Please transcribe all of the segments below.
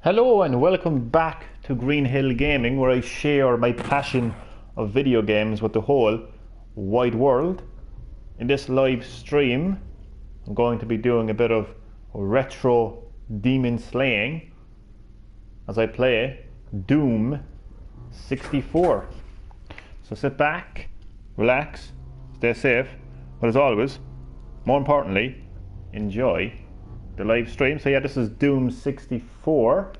Hello and welcome back to Green-HillGaming, where I share my passion of video games with the whole wide world. In this live stream, I'm going to be doing a bit of retro demon slaying as I play Doom 64. So sit back, relax, stay safe, but as always, more importantly, enjoy the live stream. So yeah, this is Doom 64.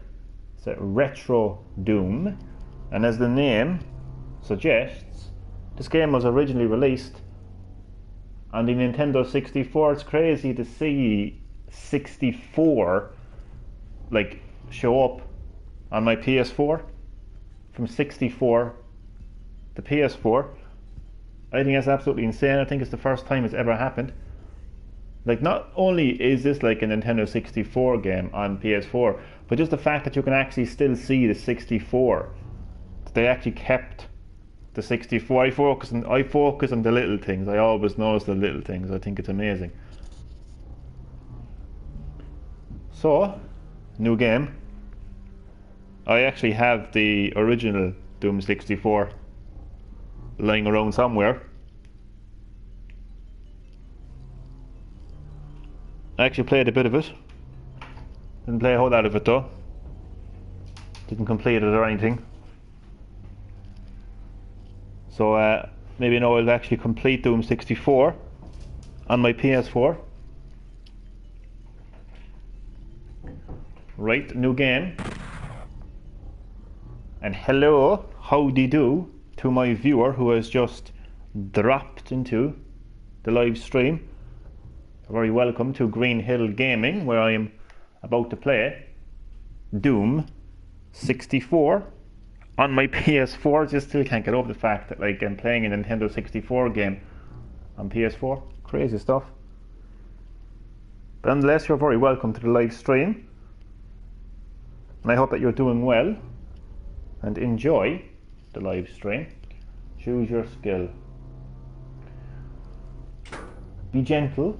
It's a retro Doom, and as the name suggests, this game was originally released on the Nintendo 64. It's crazy to see 64 like show up on my PS4. From 64 to PS4. I think that's absolutely insane. I think it's the first time it's ever happened. Like, not only is this like a Nintendo 64 game on PS4, but just the fact that you can actually still see the 64. They actually kept the 64. I focus on the little things. I always notice the little things. I think it's amazing. So, new game. I actually have the original Doom 64 lying around somewhere. I actually played a bit of it. Didn't play a whole lot of it though. Didn't complete it or anything. So maybe now I'll actually complete Doom 64 on my PS4. Right, new game. And hello, howdy do to my viewer who has just dropped into the live stream. Very welcome to Green-HillGaming, where I am about to play Doom 64 on my PS4. Just still can't get over the fact that like I'm playing a Nintendo 64 game on PS4. Crazy stuff. But nonetheless, you're very welcome to the live stream, and I hope that you're doing well and enjoy the live stream. Choose your skill. Be gentle.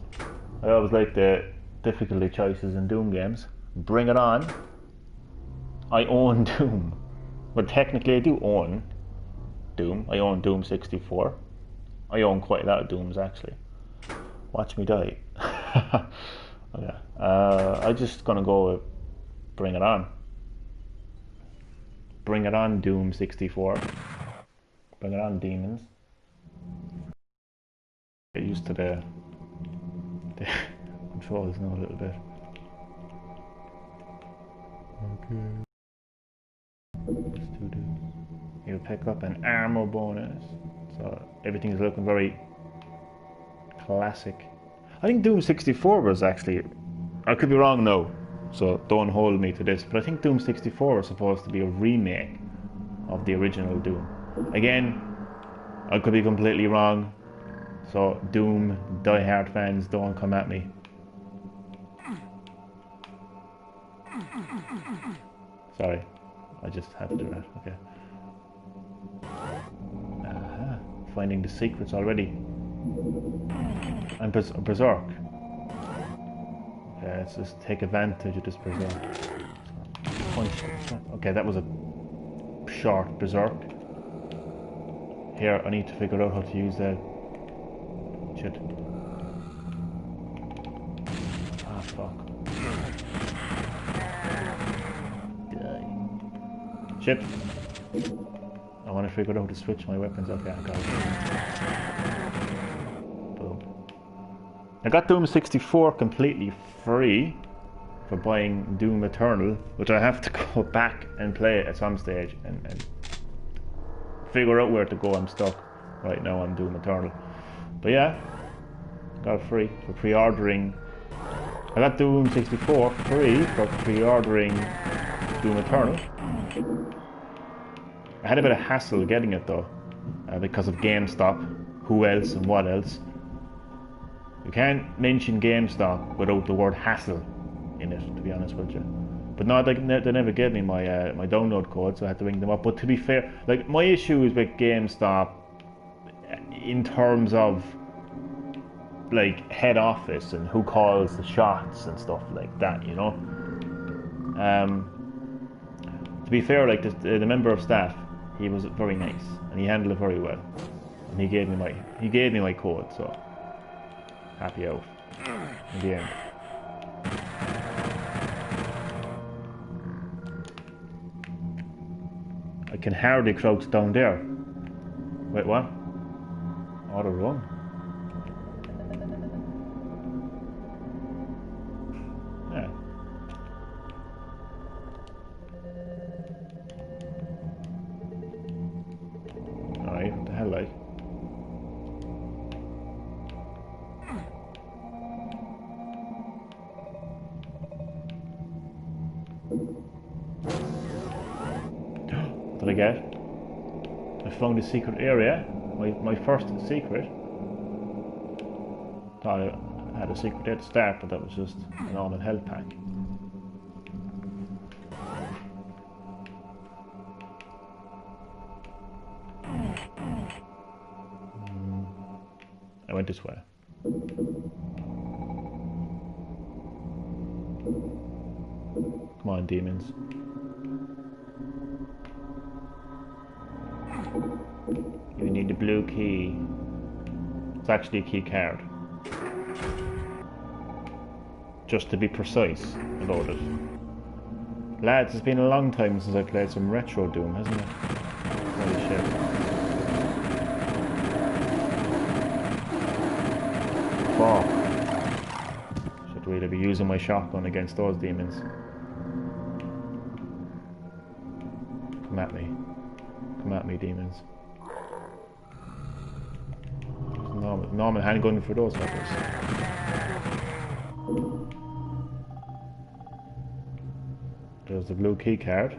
I always like the difficulty choices in Doom games. Bring it on. I own Doom. Well, technically I do own Doom. I own Doom 64. I own quite a lot of Dooms actually. Watch me die. Okay. I'm just gonna go with bring it on. Bring it on, Doom 64. Bring it on, demons. Get used to the controls now a little bit. Okay. Let's do this. You'll pick up an armor bonus. So everything is looking very classic. I think Doom 64 was actually, I could be wrong now, so don't hold me to this, but I think Doom 64 was supposed to be a remake of the original Doom. Again, I could be completely wrong. So Doom die-hard fans, don't come at me. Sorry, I just had to do that. Okay. Finding the secrets already. I'm Berserk. Okay, let's just take advantage of this Berserk. Punch. Okay, that was a short Berserk. Here, I need to figure out how to use that. Shit. Ah, fuck. Die. Shit. I want to figure out how to switch my weapons. Okay, I got it. Boom. I got Doom 64 completely free for buying Doom Eternal, which I have to go back and play at some stage and figure out where to go. I'm stuck right now on Doom Eternal. But yeah, got it free for pre-ordering. I got Doom 64 free for pre-ordering Doom Eternal. I had a bit of hassle getting it though, because of GameStop. Who else and what else? You can't mention GameStop without the word hassle in it, to be honest with you. But no, they never gave me my my download code, so I had to ring them up. But to be fair, like my issue is with GameStop in terms of like head office and who calls the shots and stuff like that, you know. To be fair, like the member of staff, he was very nice and he handled it very well. And he gave me my code, so happy out in the end. I can hardly crouch down there. Wait, what? Auto run. Yeah. Alright, what the hell, like? What did I get? I found a secret area. My first secret. Thought I had a secret at the start, but that was just a normal health pack. I went this way. Come on, demons. You need the blue key. It's actually a key card. Just to be precise about it. Lads, it's been a long time since I played some retro Doom, hasn't it? Holy shit. Fuck. Should really be using my shotgun against those demons. Come at me. Come at me, demons. Normal handgun for those fuckers. There's the blue key card.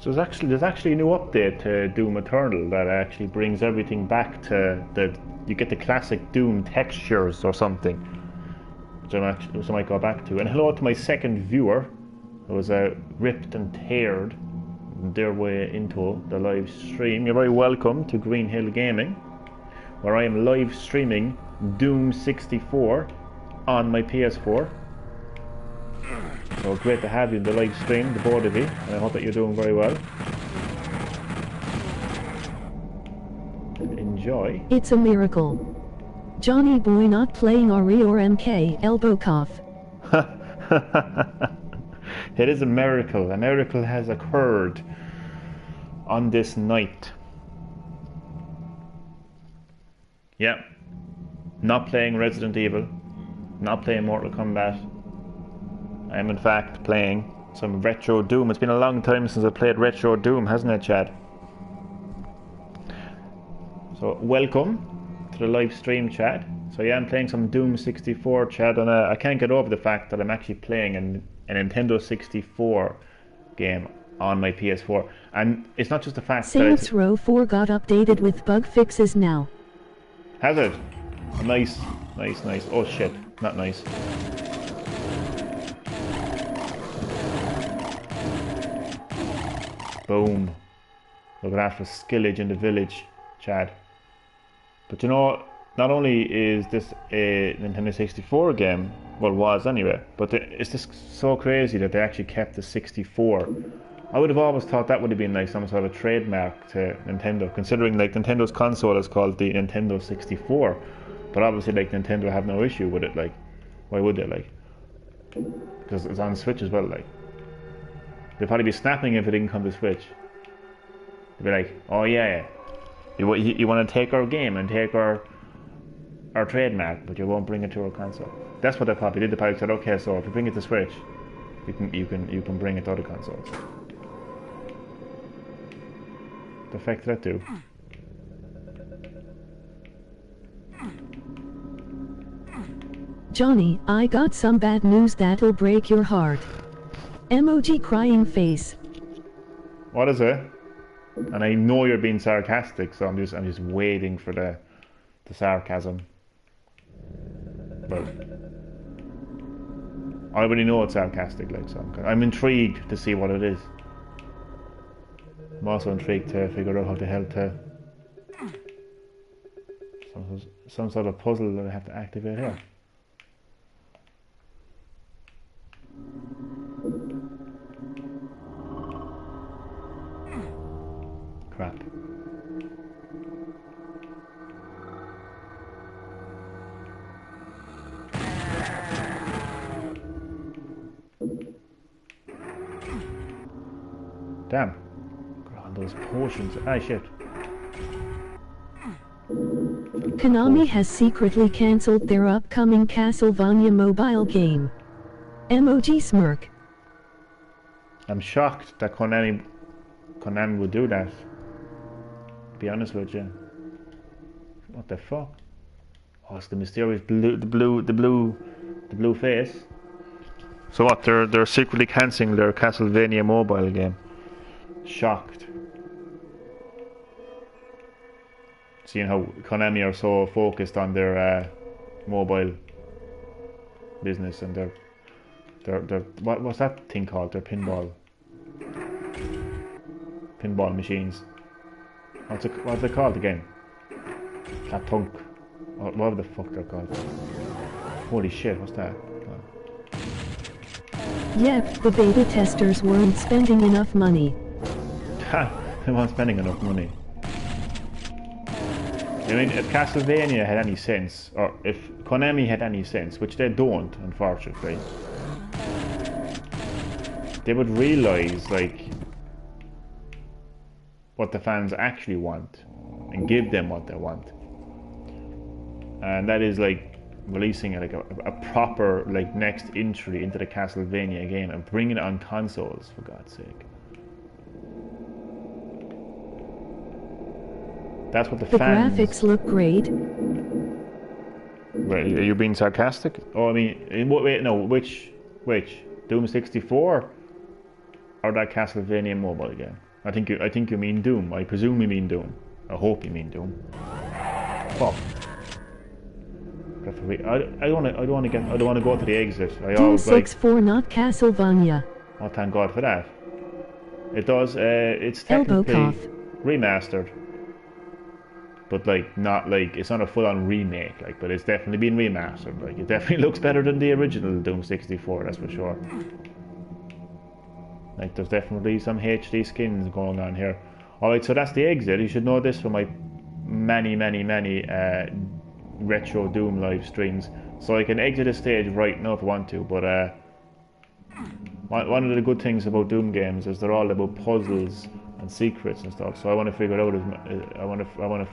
There's actually a new update to Doom Eternal that actually brings everything back to you get the classic Doom textures or something, which I might go back to. And hello to my second viewer who was ripped and teared their way into the live stream. You're very welcome to Green-HillGaming, where I am live streaming Doom 64 on my PS4. So great to have you in the live stream, the both of you, and I hope that you're doing very well. Enjoy. It's a miracle. Johnny boy not playing RE or MK, elbow cough. It is a miracle. A miracle has occurred on this night. Yeah. Not playing Resident Evil. Not playing Mortal Kombat. I am in fact playing some retro Doom. It's been a long time since I played retro Doom, hasn't it, Chad? So welcome to the live stream, Chad. So yeah, I'm playing some Doom 64, Chad, and I can't get over the fact that I'm actually playing a Nintendo 64 game on my PS4. And it's not just the fact Saints Row 4 got updated with bug fixes now. Has it? Nice, nice, nice. Oh shit, not nice. Boom. Look at that for skillage in the village, Chad. But you know, not only is this a Nintendo 64 game, well, it was anyway, but it's just so crazy that they actually kept the 64. I would have always thought that would have been like some sort of trademark to Nintendo, considering like Nintendo's console is called the Nintendo 64. But obviously like Nintendo have no issue with it, like, why would they, like? Because it's on the Switch as well, like. They'd probably be snapping if it didn't come to Switch. They'd be like, oh yeah, you want to take our game and take our trademark, but you won't bring it to our console. That's what they probably did. They probably said, okay, so if you bring it to Switch, you can bring it to other consoles. The effect did that do? Johnny, I got some bad news that'll break your heart. Emoji crying face. What is it? And I know you're being sarcastic, so I'm just waiting for the sarcasm. But I already know it's sarcastic, like, so I'm intrigued to see what it is. I'm also intrigued to figure out how the hell to some sort of puzzle that I have to activate here. Crap. Damn. God, those potions. Ah, shit. Konami has secretly cancelled their upcoming Castlevania mobile game. Emoji smirk. I'm shocked that Konami would do that. To be honest with you. What the fuck? Oh, it's the mysterious blue face. So what? They're secretly cancelling their Castlevania mobile game. Shocked. Seeing how Konami are so focused on their mobile business and their what's that thing called? Their pinball machines. What's it called again? That punk. Whatever the fuck they're called. Holy shit! What's that? Yep, the beta testers weren't spending enough money. They weren't spending enough money. I mean, if Castlevania had any sense, or if Konami had any sense, which they don't, unfortunately, they would realise, like, what the fans actually want, and give them what they want. And that is, like, releasing a proper, like, next entry into the Castlevania game and bringing it on consoles, for God's sake. That's what the fans... graphics look great. Wait, are you being sarcastic? Oh, I mean, wait, no, which? Doom 64 or that Castlevania mobile game? I think you mean Doom. I presume you mean Doom. I hope you mean Doom. Fuck. I don't want to go to the exit. Doom 64, not Castlevania. Oh, thank God for that. It does. It's technically remastered. But like not like it's not a full-on remake, like, but it's definitely been remastered. Like it definitely looks better than the original Doom 64, that's for sure. Like there's definitely some HD skins going on here. Alright, so that's the exit. You should know this from my many retro Doom live streams. So I can exit a stage right now if I want to, but one of the good things about Doom games is they're all about puzzles and secrets and stuff. So I want to figure out I want to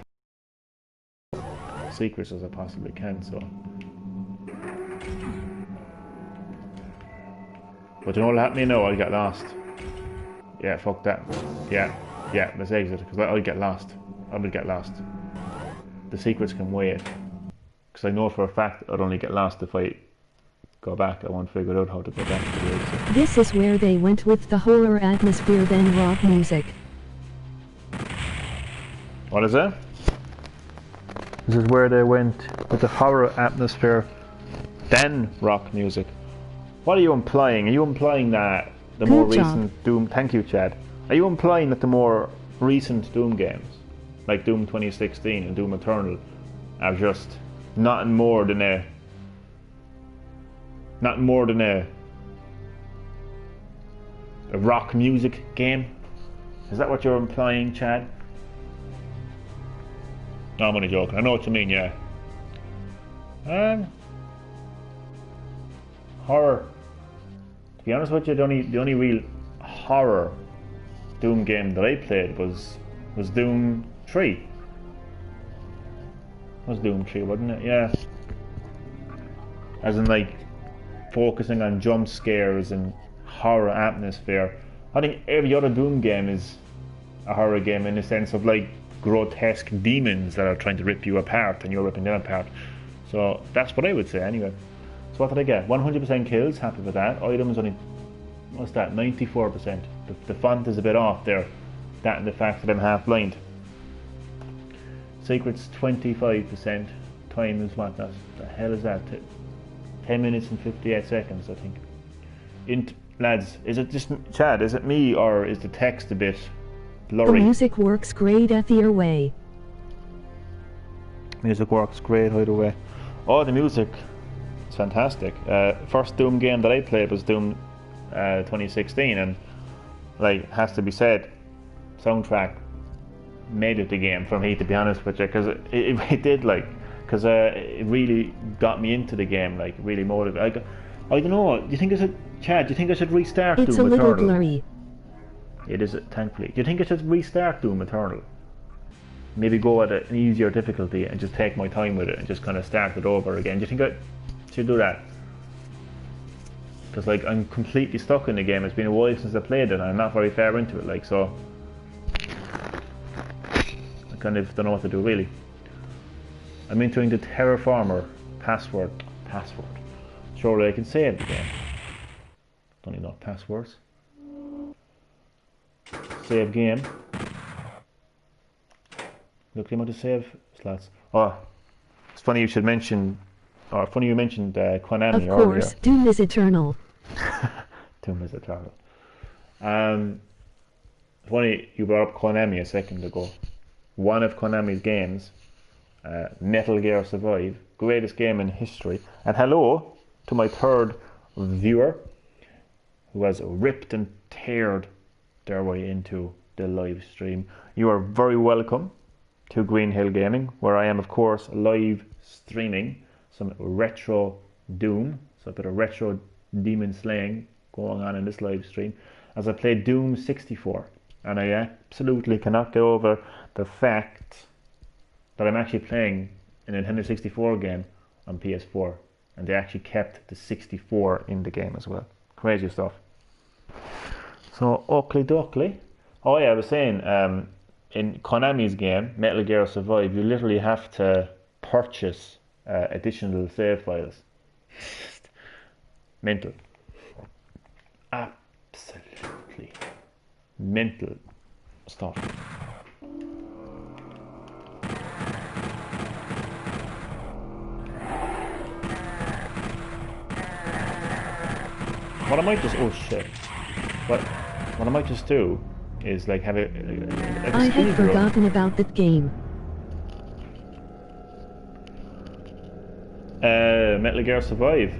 secrets as I possibly can, so. But you know what happened? You know, I'll get lost. Yeah, fuck that. Yeah, let's exit, because I'll get lost. I will get lost. The secrets can wait. Because I know for a fact I'd only get lost if I go back. I won't figure out how to go back to the exit. This is where they went with the horror atmosphere, then rock music. What is it? This is where they went with the horror atmosphere, then rock music. What are you implying? Are you implying that the more recent Doom... Thank you, Chad. Are you implying that the more recent Doom games, like Doom 2016 and Doom Eternal, are just nothing more than a rock music game? Is that what you're implying, Chad? No, I'm only joking. I know what you mean, yeah. Horror. To be honest with you, the only real horror Doom game that I played was Doom 3. It was Doom 3, wasn't it? Yeah. As in, like, focusing on jump scares and horror atmosphere. I think every other Doom game is a horror game in the sense of like grotesque demons that are trying to rip you apart and you're ripping them apart. So that's what I would say anyway. So what did I get? 100% kills, happy with that. Items only, what's that, 94%. The font is a bit off there. That and the fact that I'm half blind. Secrets 25%. Time is what? That the hell is that? 10 minutes and 58 seconds, I think. Lads, is it just Chad? Is it me or is the text a bit blurry? The music works great either way. Music works great either way. Oh, the music is fantastic. First Doom game that I played was Doom 2016, and like has to be said, soundtrack made it the game for me, to be honest with you, because it did, like, because it really got me into the game, like really motivated. I don't know. Do you think Chad? Do you think I should restart Doom Eternal? It's a little blurry. It is, thankfully. Do you think I should restart Doom Eternal? Maybe go at an easier difficulty and just take my time with it and just kind of start it over again. Do you think I should do that? Because like I'm completely stuck in the game. It's been a while since I played it and I'm not very far into it, like, so I kind of don't know what to do really. I'm entering the Terraformer password. Surely I can save the game. Don't need no passwords. Save game. Look, the amount of save slots. Oh, it's funny you should mention, or funny you mentioned Konami earlier. Of course, Doom is eternal. Doom is eternal. Funny you brought up Konami a second ago. One of Konami's games, Metal Gear Survive, greatest game in history. And hello to my third viewer who has ripped and teared their way into the live stream. You are very welcome to Green-HillGaming, where I am of course live streaming some retro Doom, so a bit of retro demon slaying going on in this live stream as I play Doom 64, and I absolutely cannot get over the fact that I'm actually playing a Nintendo 64 game on PS4, and they actually kept the 64 in the game as well. Crazy stuff. So, oakley dokley. Oh yeah, I was saying, in Konami's game, Metal Gear Survive, you literally have to purchase additional save files. Mental. Absolutely mental stuff. What I might just, oh shit. What I might just do is like have a I had forgotten about that game. Metal Gear Survive.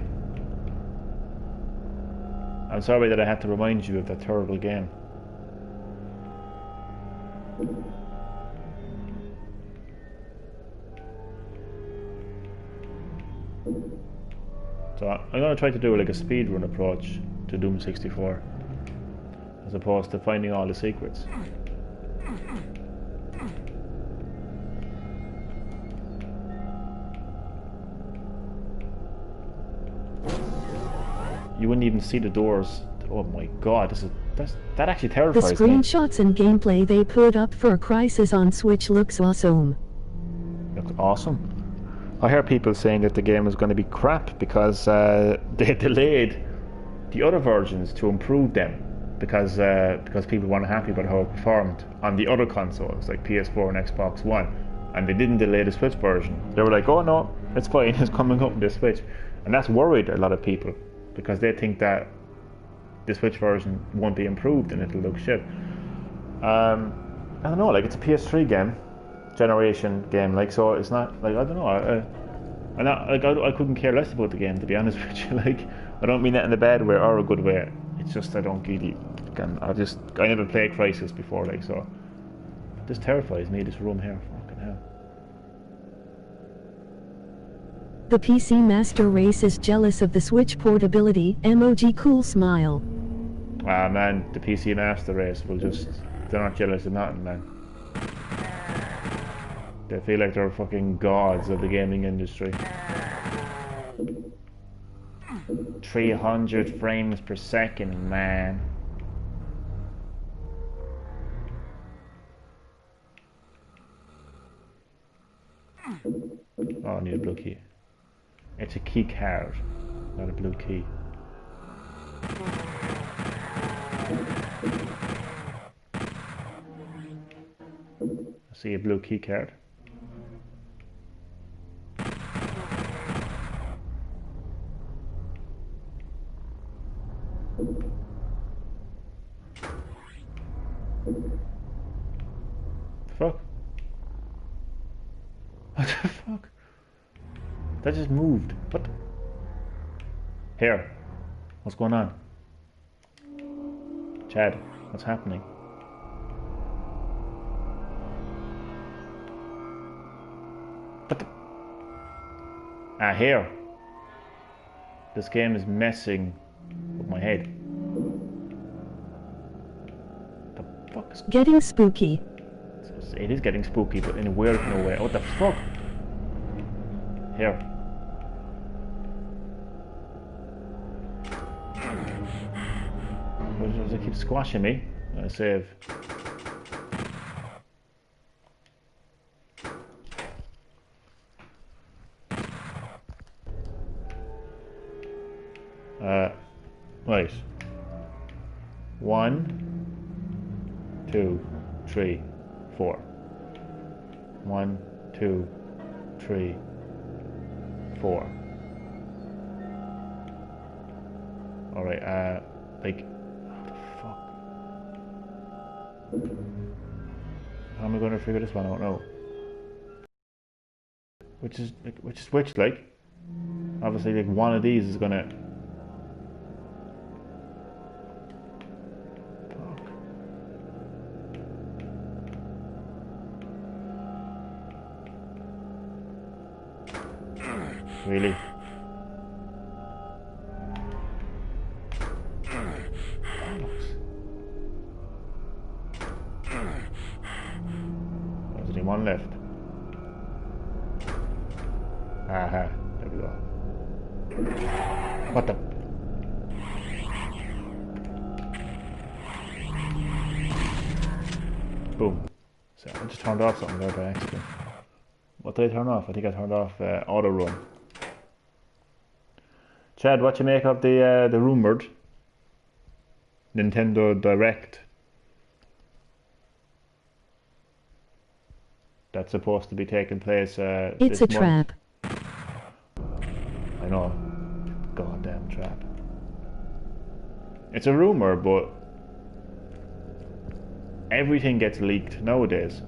I'm sorry that I had to remind you of that terrible game. So I'm going to try to do like a speedrun approach to Doom 64, as opposed to finding all the secrets. You wouldn't even see the doors. Oh my god, that actually terrifies me. The screenshots and gameplay they put up for Crisis on Switch looks awesome. Looks awesome. I hear people saying that the game is going to be crap because they delayed the other versions to improve them because people weren't happy about how it performed on the other consoles like PS4 and Xbox One, and they didn't delay the Switch version. They were like, oh no, it's fine, it's coming up in the Switch, and that's worried a lot of people because they think that the Switch version won't be improved and it'll look shit. I don't know, like it's a PS3 game, generation game, like, so it's not like, I don't know, I couldn't care less about the game, to be honest with you. Like, I don't mean that in a bad way or a good way. It's just I don't really I never played Crisis before, like, so this terrifies me, this room here. Fucking hell. The PC Master Race is jealous of the Switch portability. Emoji cool smile. Ah man, the PC Master Race they're not jealous of nothing, man. They feel like they're fucking gods of the gaming industry. 300 frames per second, man. Oh, I need a blue key. It's a key card, not a blue key. I see a blue key card. Fuck. What the fuck? That just moved. What? Here. What's going on? Chad, what's happening? What the? Ah, here. This game is messing with my head. The fuck is... Getting spooky. It is getting spooky, but in a weird kind of way. What the fuck? Here. Why does it keep squashing me? I save. Right. 1, 2, 3, 4. 1, 2, 3, 4. Alright, like, what the fuck? How am I going to figure this one out now? Which is which, like? Obviously, like, one of these is gonna... Fuck. Really? There's only one left. Aha, there we go. What the? Boom. So I just turned off something there by accident. What did I turn off? I think I turned off auto run. Chad, what you make of the rumored Nintendo Direct that's supposed to be taking place It's a this trap. I know. Goddamn trap. It's a rumor, but everything gets leaked nowadays.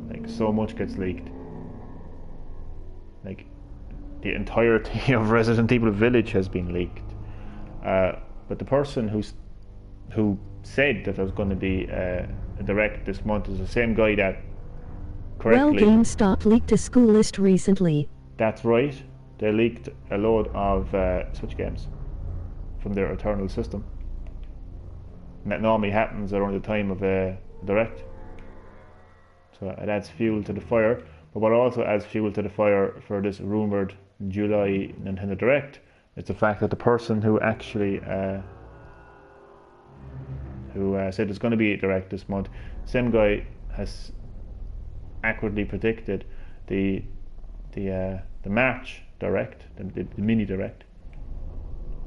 Like, so much gets leaked. Like, the entirety of Resident Evil Village has been leaked. But the person who said that there was going to be a Direct this month is the same guy that correctly... Well, GameStop leaked a school list recently. That's right. They leaked a load of Switch games from their Eternal system. And that normally happens around the time of a Direct. So it adds fuel to the fire. But what also adds fuel to the fire for this rumoured July Nintendo Direct is the fact that the person who actually said there's going to be a Direct this month, same guy has accurately predicted the March Direct, the mini Direct.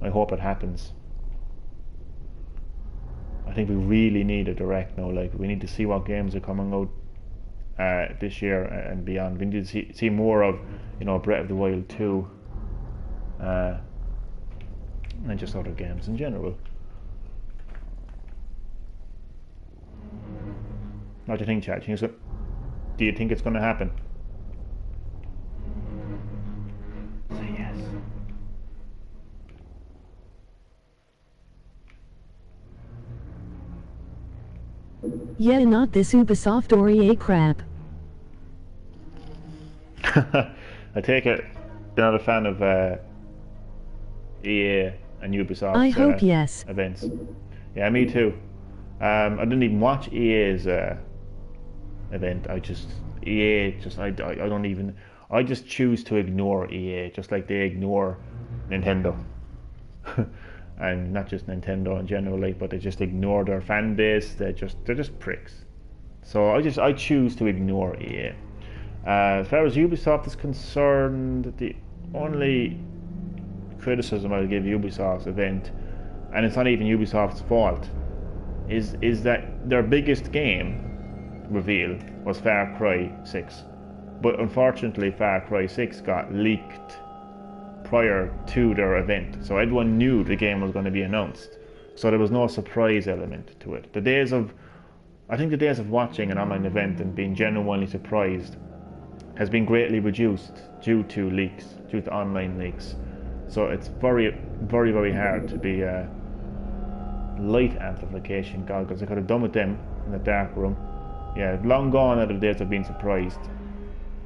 I hope it happens. I think we really need a Direct now. Like, we need to see what games are coming out this year and beyond. We need to see more of, Breath of the Wild 2 and just other games in general. What do you think, Chad? Do you think it's going to happen? Say yes. Yeah, not this Ubisoft or EA crap. I take it you're not a fan of EA and Ubisoft I hope yes. events. Yeah, me too. I didn't even watch EA's event. I just choose to ignore EA, just like they ignore Nintendo. And not just Nintendo in general, like, but they just ignore their fan base. They're just pricks. So I choose to ignore EA. As far as Ubisoft is concerned, the only criticism I'll give Ubisoft's event, and it's not even Ubisoft's fault, is that their biggest game reveal was Far Cry 6. But unfortunately Far Cry 6 got leaked prior to their event, so everyone knew the game was going to be announced. So there was no surprise element to it. I think the days of watching an online event and being genuinely surprised has been greatly reduced due to leaks, due to online leaks. So it's very, very, very hard to be light amplification goggles. I could have done with them in the dark room. Yeah, long gone are the days of being surprised.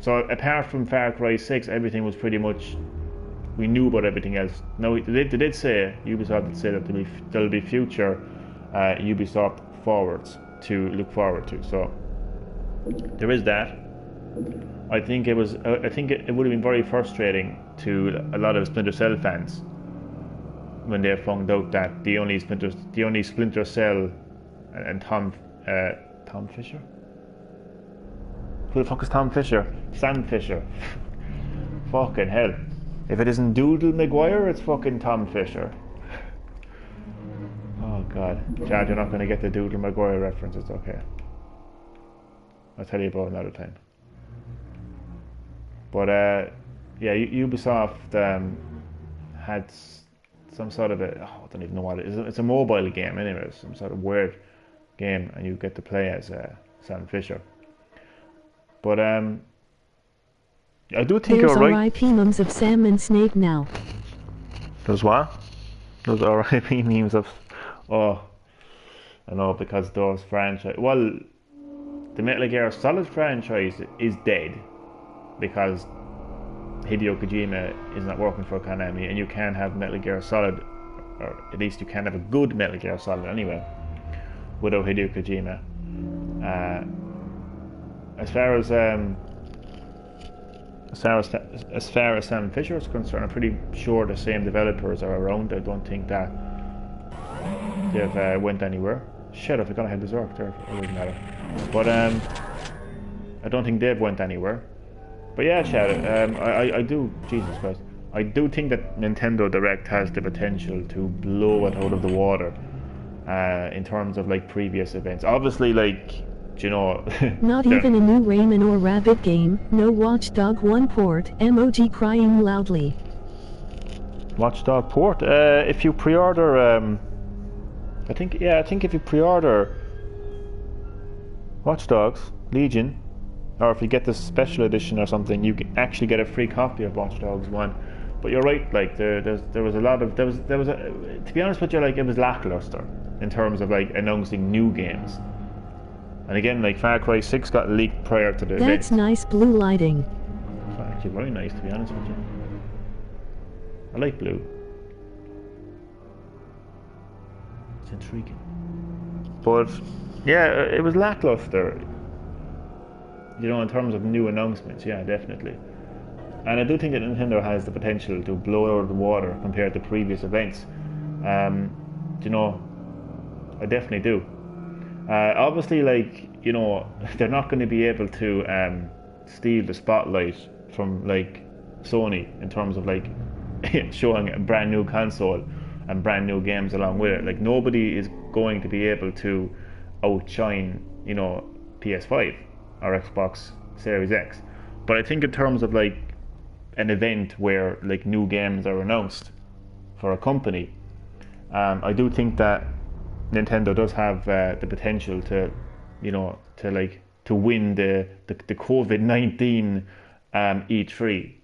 So apart from Far Cry 6, everything was pretty much, we knew about everything else. Now they did say, Ubisoft did say that there'll be future Ubisoft forwards to look forward to. So there is that. I think it would have been very frustrating to a lot of Splinter Cell fans when they found out that the only Splinter Cell and Tom Fisher? Who the fuck is Tom Fisher? Sam Fisher. Fucking hell. If it isn't Doodle McGuire, it's fucking Tom Fisher. Oh god. Chad, you're not going to get the Doodle McGuire reference, it's okay. I'll tell you about it another time. But yeah, Ubisoft had some sort of I don't even know what it is. It's a mobile game anyway, some sort of weird game, and you get to play as Sam Fisher. But I do think there's you're right. R.I.P. memes of Sam and Snake now. There's what? There's R.I.P. memes of... Oh, I know, because those franchise... Well, the Metal Gear Solid franchise is dead because Hideo Kojima is not working for Konami, and you can't have Metal Gear Solid, or at least you can't have a good Metal Gear Solid anyway, without Hideo Kojima. As far as Sam Fisher is concerned, I'm pretty sure the same developers are around. I don't think that they've went anywhere. Shit, I forgot I had the Zerk there. It doesn't matter. But I don't think they've went anywhere. But yeah, Chad, I do. Jesus Christ, I do think that Nintendo Direct has the potential to blow it out of the water in terms of like previous events. Obviously, like. You know, not even a new Rayman or Rabbit game, no Watch Dog 1 port, emoji crying loudly. Watch Dog port? If you pre-order, I think if you pre-order Watch Dogs Legion, or if you get the special edition or something, you can actually get a free copy of Watch Dogs 1. But you're right, like there was a lot of to be honest with you, like it was lackluster in terms of like announcing new games. And again, like Far Cry 6 got leaked prior to the event. That's nice blue lighting. It's actually very nice, to be honest with you. I like blue. It's intriguing. But yeah, it was lackluster. You know, in terms of new announcements, yeah, definitely. And I do think that Nintendo has the potential to blow it out of the water compared to previous events. You know, I definitely do. Obviously, like, you know, they're not going to be able to steal the spotlight from like Sony in terms of like showing a brand new console and brand new games along with it. Like nobody is going to be able to outshine, you know, PS5 or Xbox Series X. But I think in terms of like an event where like new games are announced for a company, I do think that Nintendo does have the potential to, you know, to win the COVID-19 E3,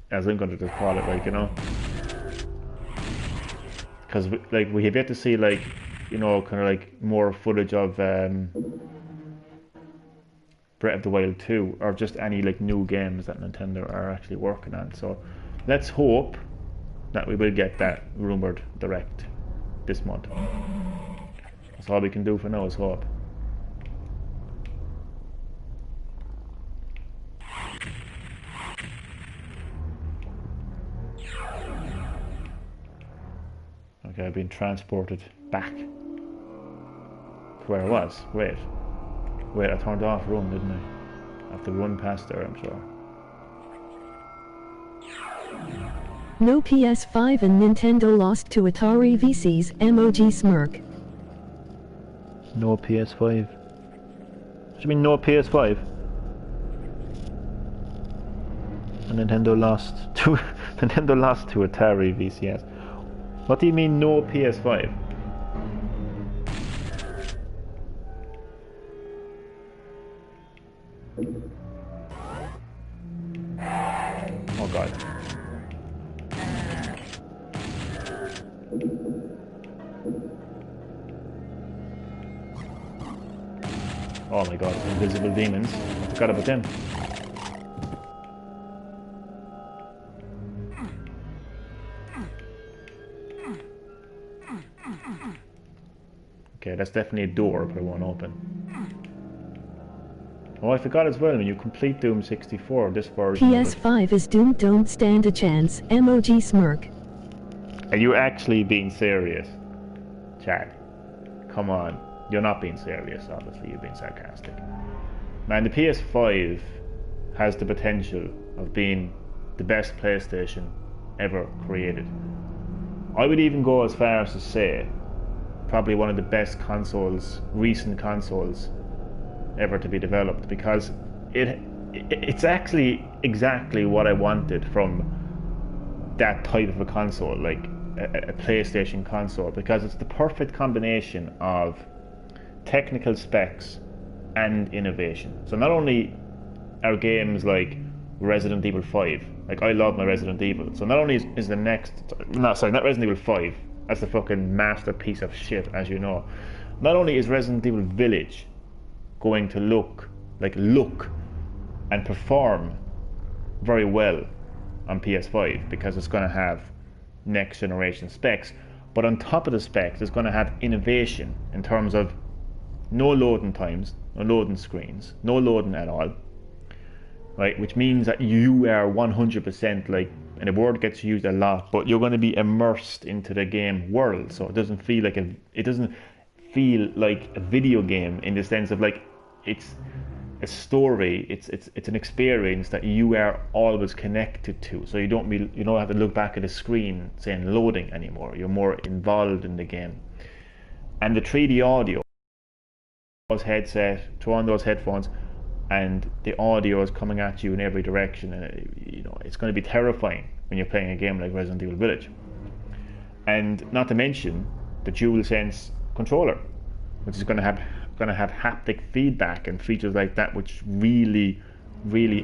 as I'm going to just call it, like, you know, because like we have yet to see like, you know, kind of like more footage of Breath of the Wild 2 or just any like new games that Nintendo are actually working on. So let's hope that we will get that rumored direct this month. That's all we can do for now is hope. Okay, I've been transported back to where I was. Wait. Wait, I turned off run, didn't I? I have to run past there, I'm sure. No PS5 and Nintendo lost to Atari VC's emoji smirk. No PS5. What do you mean no PS5? And Nintendo lost to Nintendo lost to Atari VCS. What do you mean no PS5? Oh god. Oh my god, invisible demons. I forgot about them. Okay, that's definitely a door, but it won't open. Oh, I forgot as well, when you complete Doom 64, this version PS5 is doomed, don't stand a chance, emoji smirk. Are you actually being serious? Chad, come on. You're not being serious, obviously, you're being sarcastic. Man, the PS5 has the potential of being the best PlayStation ever created. I would even go as far as to say probably one of the best consoles, recent consoles ever to be developed, because it's actually exactly what I wanted from that type of a console, like a PlayStation console, because it's the perfect combination of technical specs and innovation. So not only are games like Resident Evil 5, like I love my Resident Evil, so not only is the next, not Resident Evil 5, that's the fucking masterpiece of shit, as you know. Not only is Resident Evil Village going to look and perform very well on PS5, because it's going to have next generation specs, but on top of the specs it's going to have innovation in terms of no loading times, no loading screens, no loading at all, right? Which means that you are 100%, like, and the word gets used a lot, but you're going to be immersed into the game world, so it doesn't feel like a video game, in the sense of like it's a story, it's an experience that you are always connected to, so you don't have to look back at the screen saying loading anymore. You're more involved in the game. And the 3D audio, those headset, throw on those headphones, and the audio is coming at you in every direction, and it's going to be terrifying when you're playing a game like Resident Evil Village. And not to mention the DualSense controller, which is going to have haptic feedback and features like that, which really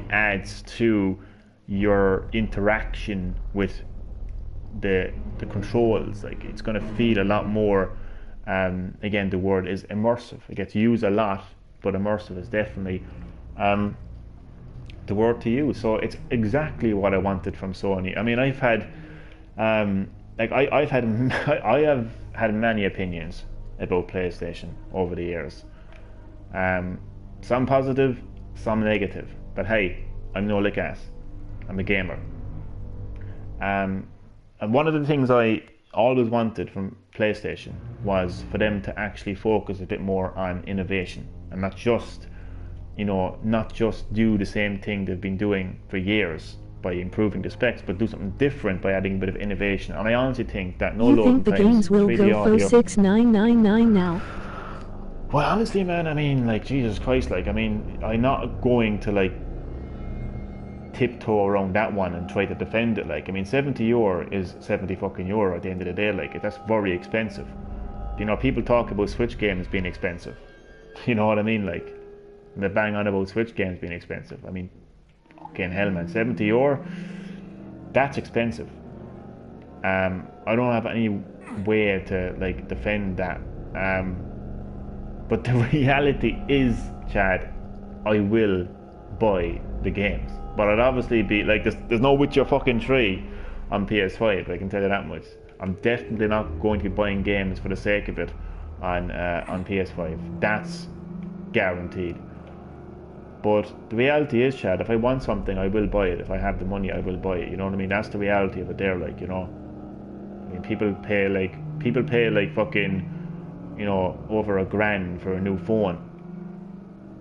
adds to your interaction with the controls. Like, it's going to feel a lot more, again, the word is immersive. It gets used a lot, but immersive is definitely the word to use. So it's exactly what I wanted from Sony. I mean, I have had many opinions about PlayStation over the years. Some positive, some negative. But hey, I'm no lick ass. I'm a gamer. And one of the things I always wanted from PlayStation was for them to actually focus a bit more on innovation, and not just do the same thing they've been doing for years by improving the specs, but do something different by adding a bit of innovation. And I honestly think that no loading times, you think the games will go for 6,999 now? Well, honestly, man, I mean, like, Jesus Christ, like, I mean, I'm not going to, like, tiptoe around that one and try to defend it. Like, I mean, €70 is 70 fucking euro at the end of the day. Like, that's very expensive. People talk about Switch games being expensive. You know what I mean? Like, they bang on about Switch games being expensive. I mean, fucking hell, man, €70, that's expensive. I don't have any way to, like, defend that. But the reality is, Chad, I will buy the games. But I'd obviously be like, there's no Witcher fucking 3 on PS5, I can tell you that much. I'm definitely not going to be buying games for the sake of it on PS5. That's guaranteed. But the reality is, Chad, if I want something, I will buy it. If I have the money, I will buy it. You know what I mean? That's the reality of it there, like, I mean, people pay like fucking, over $1,000 for a new phone.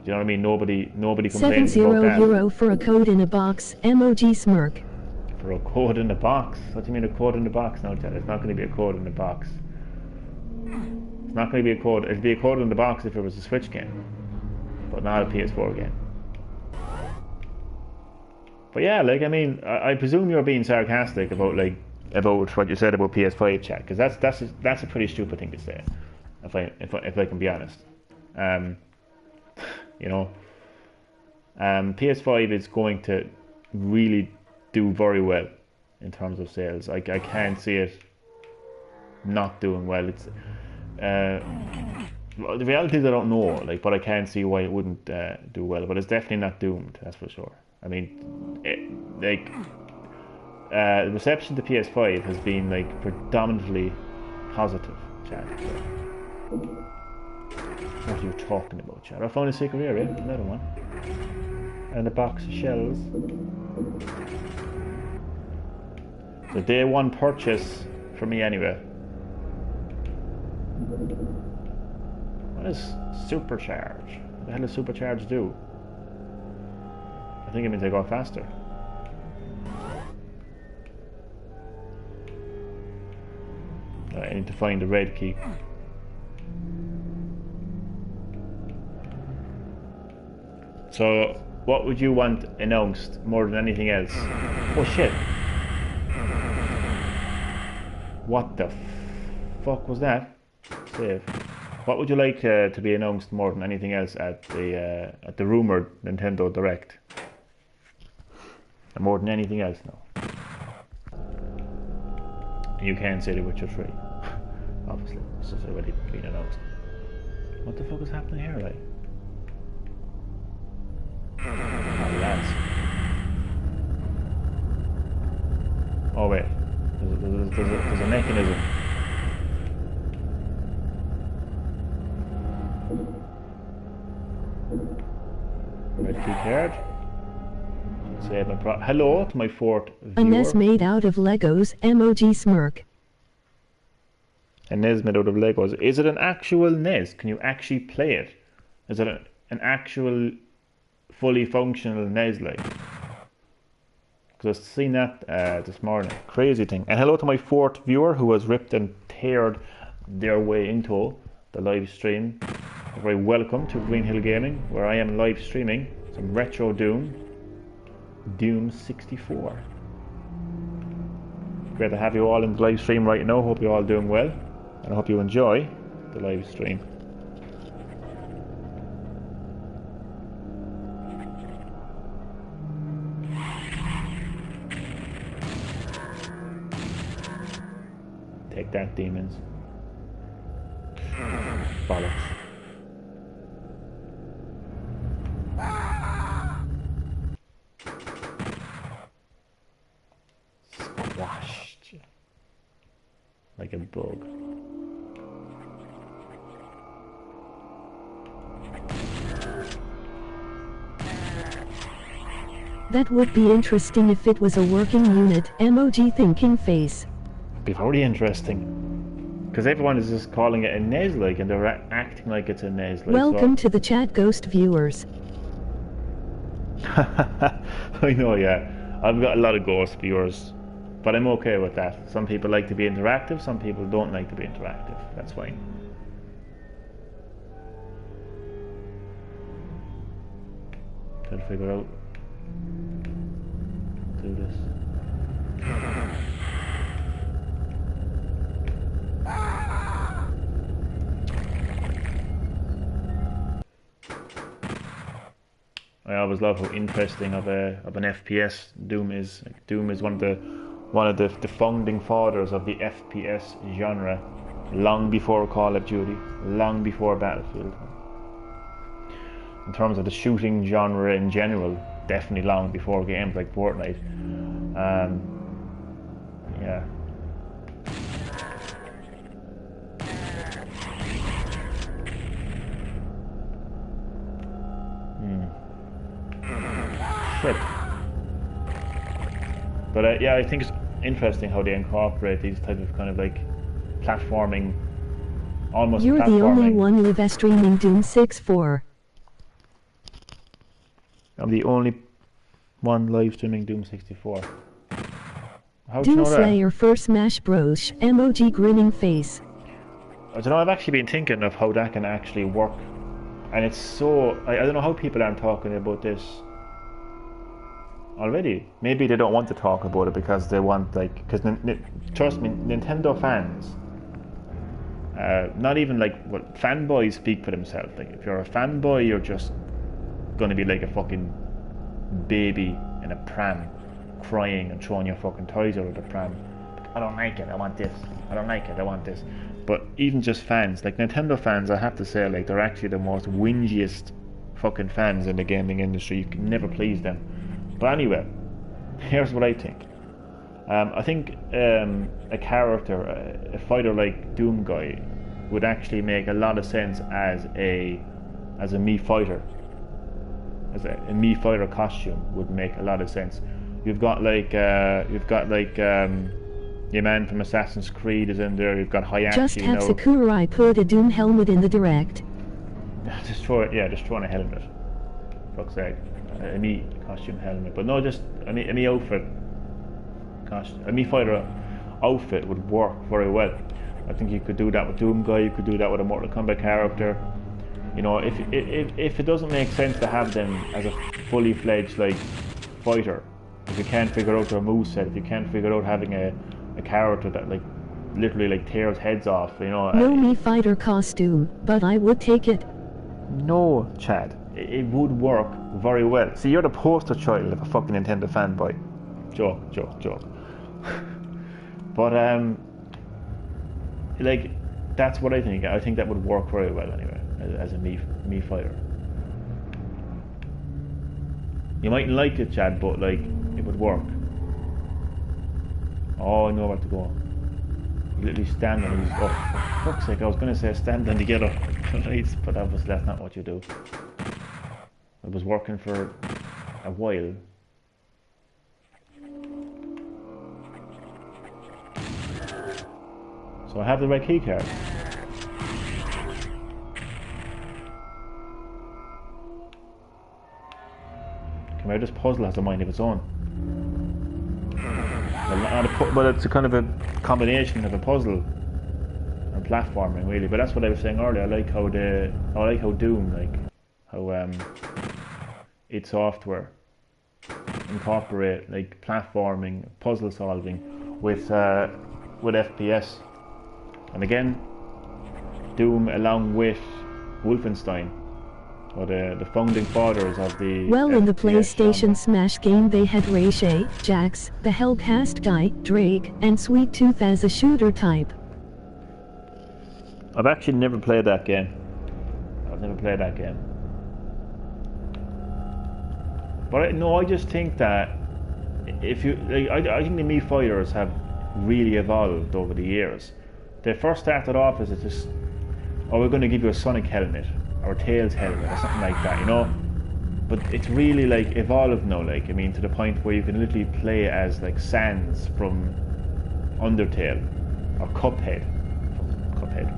you know what I mean? Nobody complains 70 about that. euro for a code in a box, emoji smirk. For a code in a box? What do you mean a code in a box? No, Chad, it's not going to be a code in a box. It's not going to be a code. It'd be a code in the box if it was a Switch game, but not a PS4 game. But yeah, like, I mean, I presume you're being sarcastic about what you said about PS5 chat, because that's a pretty stupid thing to say, if I can be honest. You know, PS5 is going to really do very well in terms of sales. I can't see it not doing well. It's well, the reality is I don't know, like, but I can't see why it wouldn't do well. But it's definitely not doomed, that's for sure. I mean, the reception to PS5 has been like predominantly positive, Chad. What are you talking about, Chad? I found a secret area, another one, and a box of shells. The day one purchase for me anyway. What is supercharge? What the hell does supercharge do? I think it means I go faster. I need to find the red key. So, what would you want announced more than anything else? Oh shit! What the fuck was that? Save. What would you like to be announced more than anything else at the rumored Nintendo Direct? More than anything else, no. You can't say The Witcher 3. Obviously, this has already been announced. What the fuck is happening here, like? Oh, lads. Oh wait, there's a mechanism. Red key card. Save my hello to my fourth viewer. A NES made out of Legos, emoji smirk. A NES made out of Legos. Is it an actual NES? Can you actually play it? Is it an actual fully functional NES like? Because I've seen that this morning. Crazy thing. And hello to my fourth viewer who has ripped and teared their way into the live stream. Very welcome to Green-HillGaming, where I am live streaming some retro Doom 64. Great to have you all in the live stream right now. Hope you're all doing well, and I hope you enjoy the live stream. Take that, demons. Bollocks. Squashed like a bug. That would be interesting if it was a working unit, emoji thinking face. Be very interesting. Because everyone is just calling it a NES like, and they're acting like it's a NES like. Welcome to the chat, ghost viewers. I know, yeah. I've got a lot of ghost viewers, but I'm okay with that. Some people like to be interactive, some people don't like to be interactive. That's fine. Try to figure out. Do this. I always love how interesting of an FPS Doom is. Like, Doom is one of the founding fathers of the FPS genre, long before Call of Duty, long before Battlefield. In terms of the shooting genre in general, definitely long before games like Fortnite. Yeah. Shit. But yeah, I think it's interesting how they incorporate these type of kind of like platforming, almost You're platforming. the only one live streaming Doom 64. I'm the only one live streaming Doom 64. How'd you know that? Doomslayer for Smash Bros. Emoji grinning face. I don't know, I've actually been thinking of how that can actually work. And it's so... I don't know how people aren't talking about this already. Maybe they don't want to talk about it because they want, like... Because, trust me, Nintendo fans... not even like... Well, fanboys speak for themselves. Like, if you're a fanboy, you're just going to be like a fucking baby in a pram, crying and throwing your fucking toys out of the pram. I don't like it, I want this. I don't like it, I want this. But even just fans, like Nintendo fans, I have to say, like, they're actually the most whingiest fucking fans in the gaming industry. You can never please them. But anyway, here's what I think. I think a character, a fighter like Doom Guy, would actually make a lot of sense as a Mii fighter. As a Mii fighter costume would make a lot of sense. You've got your man from Assassin's Creed is in there. You've got Hayashi. Just have Sakurai put a Doom helmet in the direct. Just throw in a helmet. Fuck's sake. A Mii costume helmet. But no, just a Mii outfit. A Mii fighter outfit would work very well. I think you could do that with Doom Guy. You could do that with a Mortal Kombat character. You know, if it doesn't make sense to have them as a fully fledged like fighter, if you can't figure out their moveset, if you can't figure out having a character that like literally like tears heads off, you know. No Mii fighter costume, but I would take it. No, Chad, it would work very well. See, you're the poster child of a fucking Nintendo fanboy. Joke. But like, that's what I think. I think that would work very well anyway, as a Mii fighter. You mightn't like it, Chad, but like, it would work. Oh, I know where to go. You literally stand on these. Oh, for fuck's sake, I was going to say stand on together. Right, but obviously that's not what you do. It was working for a while. So I have the red key card. Come out, this puzzle has a mind of its own. Well, it's a kind of a combination of a puzzle and platforming, really. But that's what I was saying earlier. I like how Doom, like how id Software incorporate like platforming, puzzle solving with FPS. And again, Doom along with Wolfenstein, or the founding fathers of the... Well, in the PlayStation genre. Smash game they had Rayshea, Jax, the Hellcast guy, Drake, and Sweet Tooth as a shooter type. I've actually never played that game. But I just think that if you... Like, I think the Mii fighters have really evolved over the years. They first started off as just... Oh, we're going to give you a Sonic helmet, or a Tails helmet, or something like that, you know? But it's really like evolved now, like, I mean, to the point where you can literally play as like Sans from Undertale, or Cuphead from Cuphead.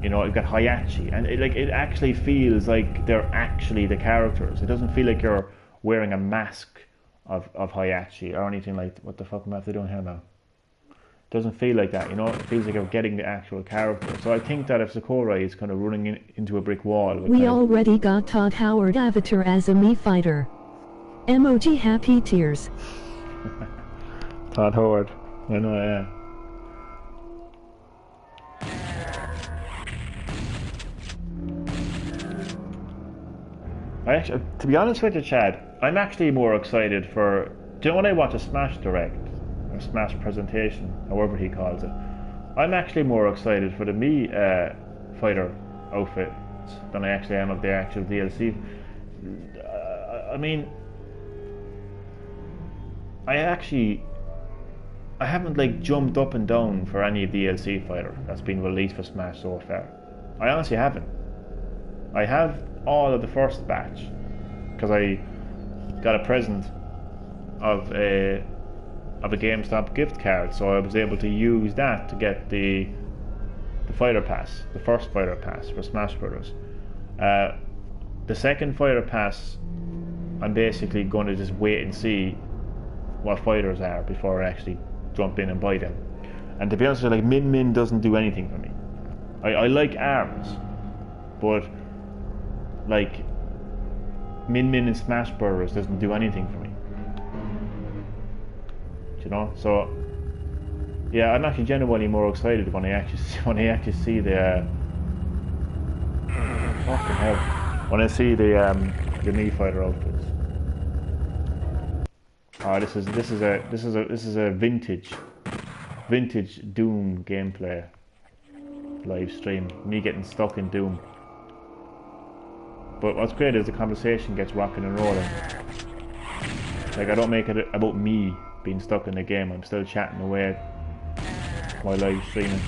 You know, you've got Hayashi, and it actually feels like they're actually the characters. It doesn't feel like you're wearing a mask of Hayashi or anything like, what the fuck am I doing here now? It doesn't feel like that, you know. It feels like you're getting the actual character. So I think that if Sakurai is kind of running into a brick wall... We already got Todd Howard Avatar as a Mii fighter. Emoji happy tears. Todd Howard. I know, yeah. To be honest with you, Chad, I'm actually more excited for... Do you know when I watch a Smash Direct? Or Smash presentation, however he calls it. I'm actually more excited for the Mii fighter outfit than I actually am of the actual DLC. I mean, I haven't like jumped up and down for any DLC fighter that's been released for Smash so far. I honestly haven't. I have all of the first batch because I got a present of a GameStop gift card, so I was able to use that to get the fighter pass, the first fighter pass for Smash Brothers. The second fighter pass I'm basically going to just wait and see what fighters are before I actually jump in and buy them. And to be honest with you, like, Min doesn't do anything for me. I like arms, but like Min and Smash Burgers doesn't do anything for me. You know, so yeah, I'm actually genuinely more excited when I actually see the fucking hell, when I see the Mii Fighter outfits. Oh, this is a vintage Doom gameplay live stream. Me getting stuck in Doom. But what's great is the conversation gets rocking and rolling. Like, I don't make it about me being stuck in the game. I'm still chatting away while live streaming.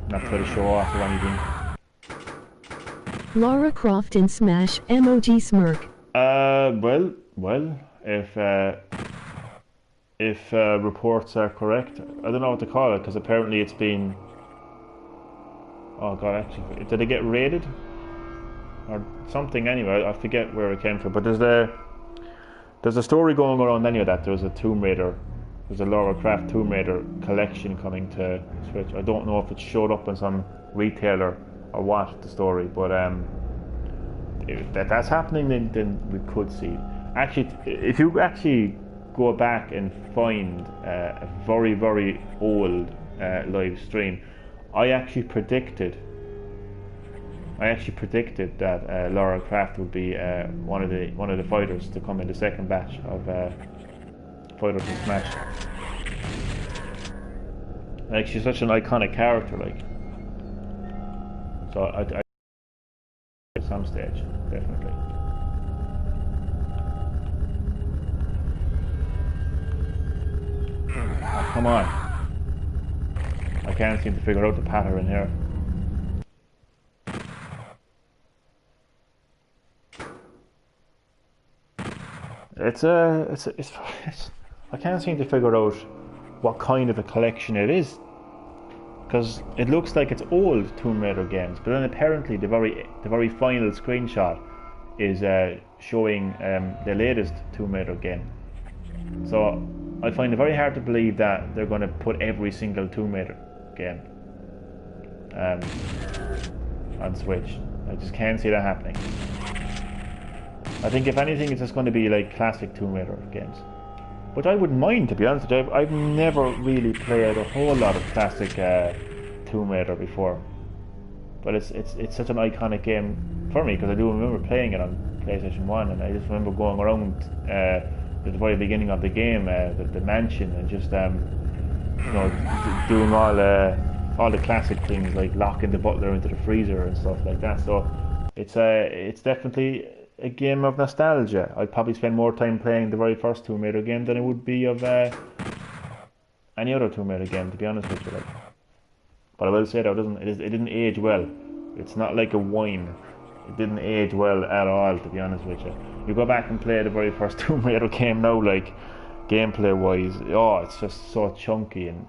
Not trying to show off or anything. Lara Croft in Smash, emoji smirk. Well, if reports are correct, I don't know what to call it, because apparently it's been... Oh god, actually, did it get raided? Or something anyway, I forget where it came from, but there's a story going around anyway that there's a Lara Croft Tomb Raider collection coming to Switch. I don't know if it showed up on some retailer or what, the story, but if that's happening, then we could see. Actually, if you actually go back and find a very old live stream, I actually predicted that Lara Croft would be one of the fighters to come in the second batch of fighters in Smash. Like, she's such an iconic character, like. So I at some stage, definitely. Oh, come on. I can't seem to figure out the pattern here. It's I can't seem to figure out what kind of a collection it is, because it looks like it's old Tomb Raider games, but then apparently the very final screenshot is showing the latest Tomb Raider game. So I find it very hard to believe that they're going to put every single Tomb Raider game on Switch. I just can't see that happening. I think if anything, it's just going to be like classic Tomb Raider games, which I wouldn't mind, to be honest with you. I've never really played a whole lot of classic Tomb Raider before, but it's such an iconic game for me, because I do remember playing it on PlayStation 1, and I just remember going around at the very beginning of the game, the mansion, and just doing all the classic things, like locking the butler into the freezer and stuff like that. So it's definitely a game of nostalgia. I'd probably spend more time playing the very first Tomb Raider game than it would be of any other Tomb Raider game, to be honest with you. Like. But I will say that it didn't age well. It's not like a wine. It didn't age well at all, to be honest with you. You go back and play the very first Tomb Raider game now, like, gameplay wise, oh, it's just so chunky, and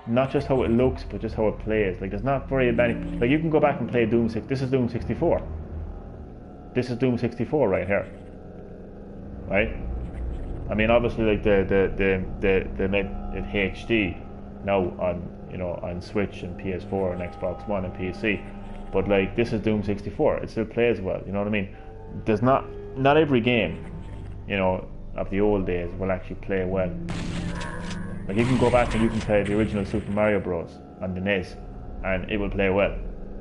not just how it looks, but just how it plays. Like, there's not very many. Like, you can go back and play Doom 6. This is Doom 64. This is Doom 64 right here, right? I mean, obviously, like they made it HD now on Switch and PS4 and Xbox One and PC, but like, this is Doom 64. It still plays well. You know what I mean? There's not every game, of the old days will actually play well. Like, you can go back and you can play the original Super Mario Bros. On the NES, and it will play well.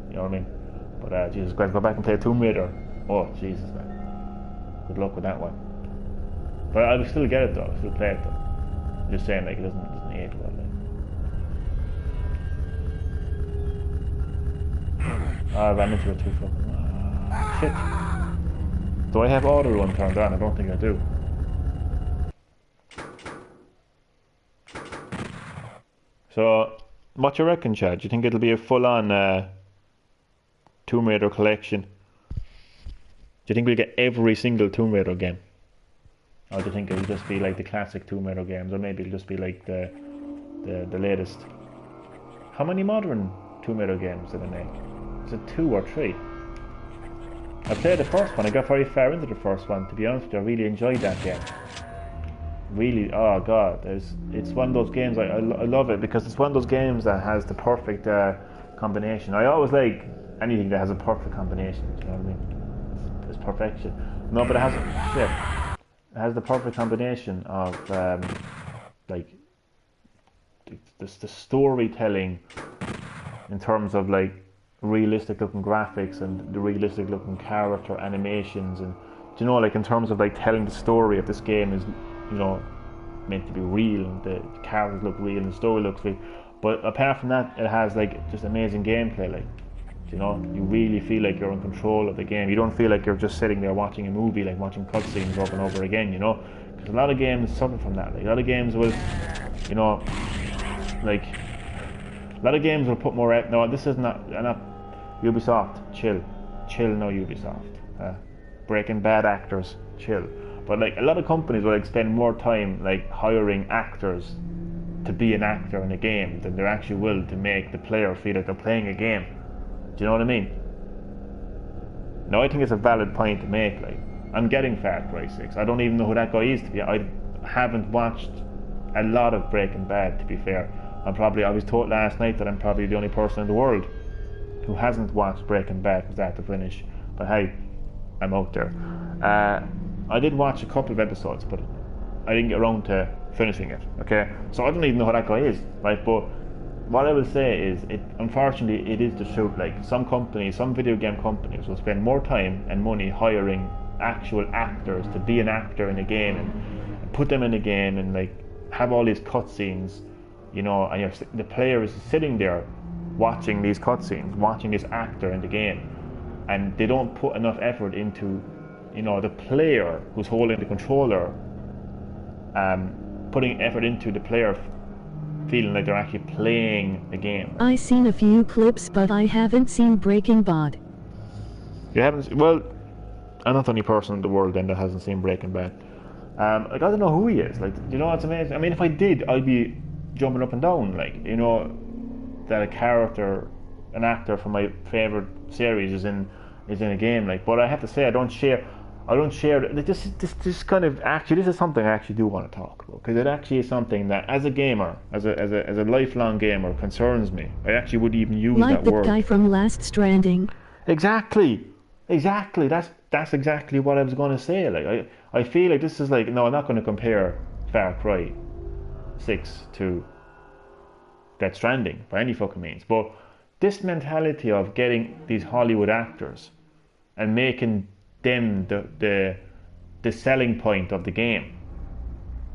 You know what I mean? But Jesus Christ, go back and play Tomb Raider. Oh, Jesus, man. Good luck with that one. But I will still get it, though. I'll still play it, though. I'm just saying, like, it doesn't age well, like. I ran into it too fucking... shit. Do I have auto run turned on? I don't think I do. So, what you reckon, Chad? Do you think it'll be a full-on Tomb Raider collection? Do you think we'll get every single Tomb Raider game? Or do you think it'll just be like the classic Tomb Raider games, or maybe it'll just be like the latest? How many modern Tomb Raider games did they make? Is it 2 or 3? I played the first one. I got very far into the first one. To be honest with you, I really enjoyed that game. Really, oh god, it's one of those games. I love it because it's one of those games that has the perfect combination. I always like anything that has a perfect combination. Do you know what I mean? It's perfection. No, but it has the perfect combination of like the storytelling in terms of like realistic looking graphics and the realistic looking character animations, and do you know, like in terms of like telling the story of this game is, you know, meant to be real, and the characters look real and the story looks real. But apart from that, it has like just amazing gameplay. Like, you know, you really feel like you're in control of the game. You don't feel like you're just sitting there watching a movie, like watching cutscenes over and over again, you know, because a lot of games suffer from that. Like a lot of games will, you know, like a lot of games will put more. No, this is not Ubisoft. Chill, no Ubisoft. Breaking Bad actors, chill. But like a lot of companies will like spend more time like hiring actors to be an actor in a game than they actually will to make the player feel like they're playing a game. Do you know what I mean? No, I think it's a valid point to make. Like, I'm getting Far Cry 6. I don't even know who that guy is, to be. I haven't watched a lot of Breaking Bad, to be fair. I was told last night that I'm probably the only person in the world who hasn't watched Breaking Bad from start to finish. But hey, I'm out there. I did watch a couple of episodes, but I didn't get around to finishing it. Okay, so I don't even know who that guy is, right? But what I will say is, unfortunately, it is the truth. Like some video game companies will spend more time and money hiring actual actors to be an actor in a game and put them in a game and like have all these cutscenes, you know, and the player is sitting there watching these cutscenes, watching this actor in the game, and they don't put enough effort into, you know, the player who's holding the controller, putting effort into the player feeling like they're actually playing a game. I seen a few clips, but I haven't seen Breaking Bad. You haven't? Well, I'm not the only person in the world then that hasn't seen Breaking Bad. Like, I don't know who he is. Like, you know, it's amazing. I mean, if I did, I'd be jumping up and down. Like, you know, that an actor from my favorite series is in a game. Like, but I have to say, I don't share. This kind of actually, this is something I actually do want to talk about, because it actually is something that, as a gamer, as a lifelong gamer, concerns me. I actually would even use like that word. Like the guy from Last Stranding. Exactly. That's exactly what I was going to say. Like, I feel like this is like, no, I'm not going to compare Far Cry 6 to Death Stranding by any fucking means, but this mentality of getting these Hollywood actors and making them the selling point of the game.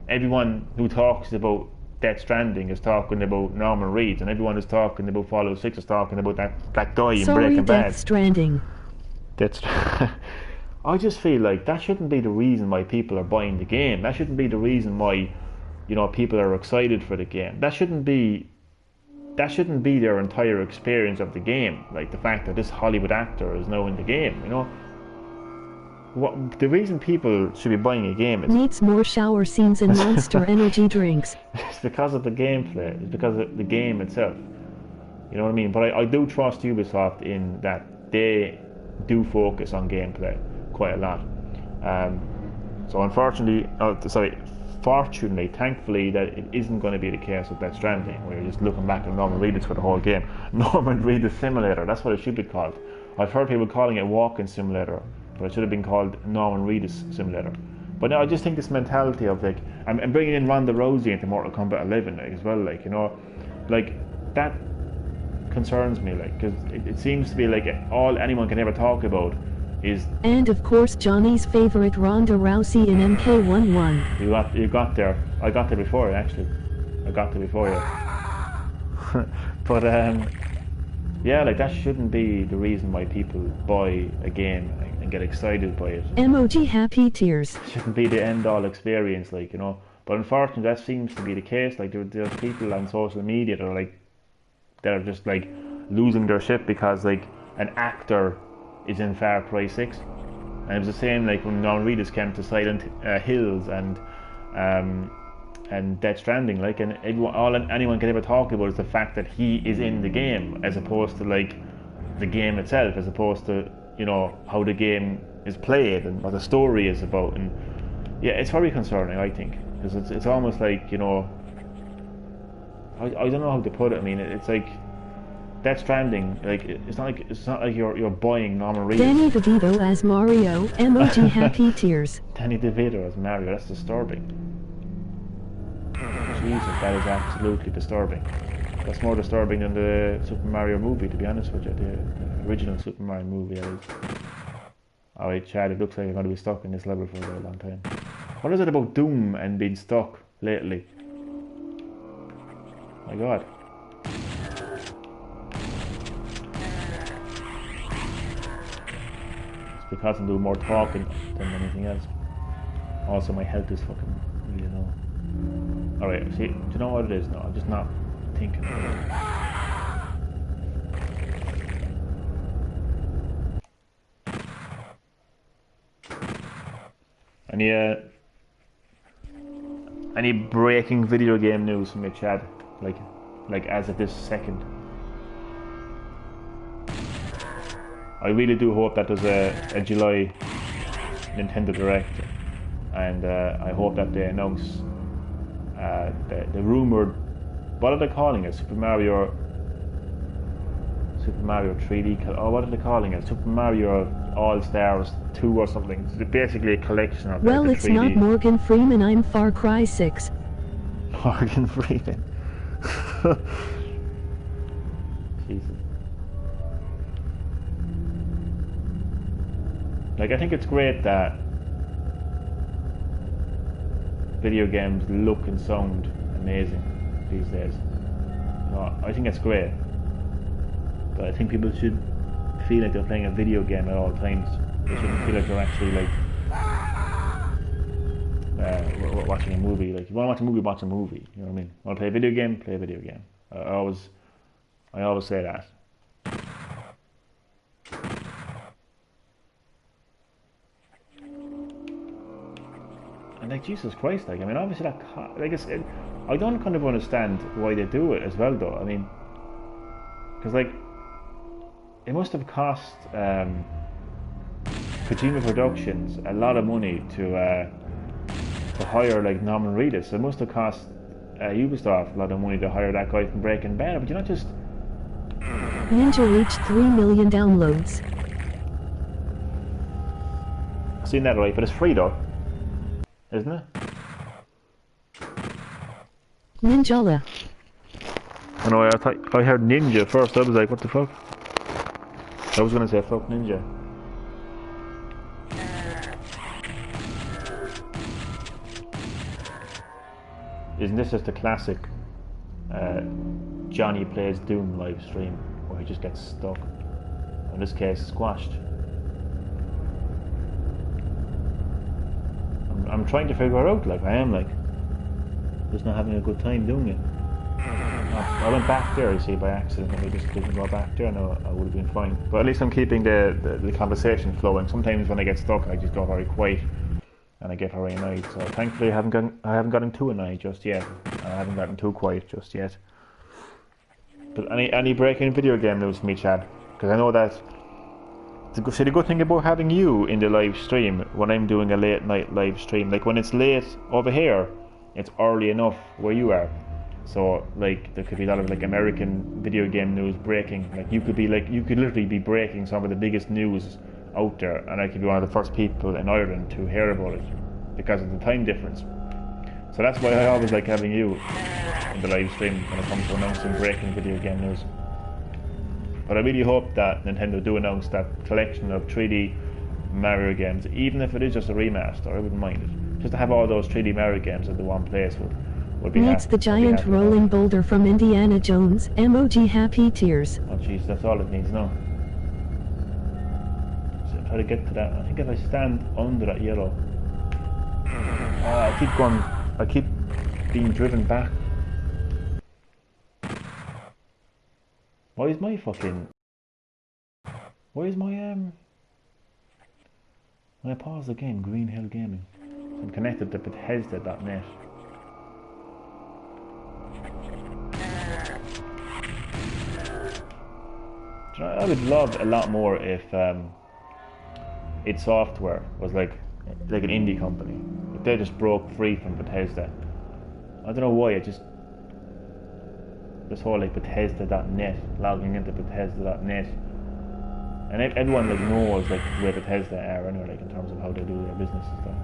Everyone who talks about Death Stranding is talking about Norman Reedus, and everyone who's talking about Fallout 6 is talking about that guy in Breaking Bad. Death Stranding. I just feel like that shouldn't be the reason why people are buying the game. That shouldn't be the reason why, you know, people are excited for the game. That shouldn't be their entire experience of the game. Like the fact that this Hollywood actor is now in the game, you know. The reason people should be buying a game is needs more shower scenes and Monster energy drinks. It's because of the gameplay. It's because of the game itself. You know what I mean? But I do trust Ubisoft in that they do focus on gameplay quite a lot. So fortunately, thankfully, that it isn't going to be the case with Death Stranding, where you're just looking back at Norman Reedus for the whole game. Norman Reedus Simulator, that's what it should be called. I've heard people calling it Walking Simulator, but it should have been called Norman Reedus Simulator. But no, I just think this mentality of like, I'm bringing in Ronda Rousey into Mortal Kombat 11 like, as well, like, you know, like that concerns me, like, because it seems to be like all anyone can ever talk about is. And of course, Johnny's favorite Ronda Rousey in MK11. You got there. I got there before you, actually. I got there before you. But yeah, like that shouldn't be the reason why people buy a game and get excited by it. Emoji happy tears. It shouldn't be the end-all experience, like, you know. But unfortunately, that seems to be the case. Like there's people on social media that are just like losing their shit because like an actor is in Far Cry 6, and it was the same like when Norman Reedus came to Silent Hills and Death Stranding, like, and anyone can ever talk about is the fact that he is in the game, as opposed to like the game itself, as opposed to you know, how the game is played and what the story is about. And yeah, it's very concerning, I think, because it's almost like, you know, I don't know how to put it. I mean, it's like Death Stranding. Like it's not like you're buying Norman Reedus. Danny DeVito as Mario. Emoji happy tears. Danny DeVito as Mario. That's disturbing. Jesus, that is absolutely disturbing. That's more disturbing than the Super Mario movie, to be honest with you. The original Super Mario movie, that is. Alright, Chad, it looks like I'm going to be stuck in this level for a very long time. What is it about Doom and being stuck lately? My God. It's because I'm doing more talking than anything else. Also, my health is fucking really low. Alright, see, do you know what it is now? I'm just not thinking about it. Any breaking video game news from your chat? Like as of this second? I really do hope that there's a July Nintendo Direct, and I hope that they announce the rumored, what are they calling it? Super Mario 3D, what are they calling it? Super Mario All-Stars 2 or something. It's basically a collection of Well, the it's 3D. not Morgan Freeman, I'm Far Cry 6. Morgan Freeman. Jesus. Like, I think it's great that video games look and sound amazing these days. I think it's great. But I think people should feel like they're playing a video game at all times. They shouldn't feel like they're actually like watching a movie. Like, you want to watch a movie, watch a movie. You know what I mean? Want to play a video game, play a video game. I always say that. And like, Jesus Christ, like, I mean, obviously that, I don't kind of understand why they do it as well, though. I mean, because like, it must have cost Kojima Productions a lot of money to hire like Norman Reedus. It must have cost Ubisoft a lot of money to hire that guy from Breaking Bad. But you're not just... Ninja reached 3 million downloads. Seen that right, but it's free though, isn't it? Ninjala. I know, I heard Ninja first. I was like, what the fuck? I was gonna say fuck Ninja. Isn't this just a classic Johnny Plays Doom live stream where he just gets stuck? In this case, squashed. I'm trying to figure it out, like I am, like just not having a good time doing it. I went back there, you see, by accident, and I just didn't go back there, and I would have been fine. But at least I'm keeping the conversation flowing. Sometimes when I get stuck, I just go very quiet, and I get very annoyed. So thankfully, I haven't gotten too annoyed just yet. I haven't gotten too quiet just yet. But any breaking video game news for me, Chad? Because I know that. See, the good thing about having you in the live stream when I'm doing a late night live stream, like when it's late over here, it's early enough where you are. So like there could be a lot of like American video game news breaking. Like you could literally be breaking some of the biggest news out there, and I could be one of the first people in Ireland to hear about it because of the time difference. So that's why I always like having you in the live stream when it comes to announcing breaking video game news. But I really hope that Nintendo do announce that collection of 3D Mario games, even if it is just a remaster. I wouldn't mind it. Just to have all those 3D Mario games in the one place would be Next, the giant rolling boulder from Indiana Jones. Emoji happy tears. Oh jeez, that's all it needs now. So try to get to that. I think if I stand under that yellow, I keep being driven back. Why is my when I pause the game, Green-HillGaming, I'm connected to Bethesda.net. I would love a lot more if id Software was like an indie company. They just broke free from Bethesda. I don't know why. This whole like Bethesda.net, logging into Bethesda.net, and everyone like knows like where Bethesda are anyway, like in terms of how they do their business and stuff.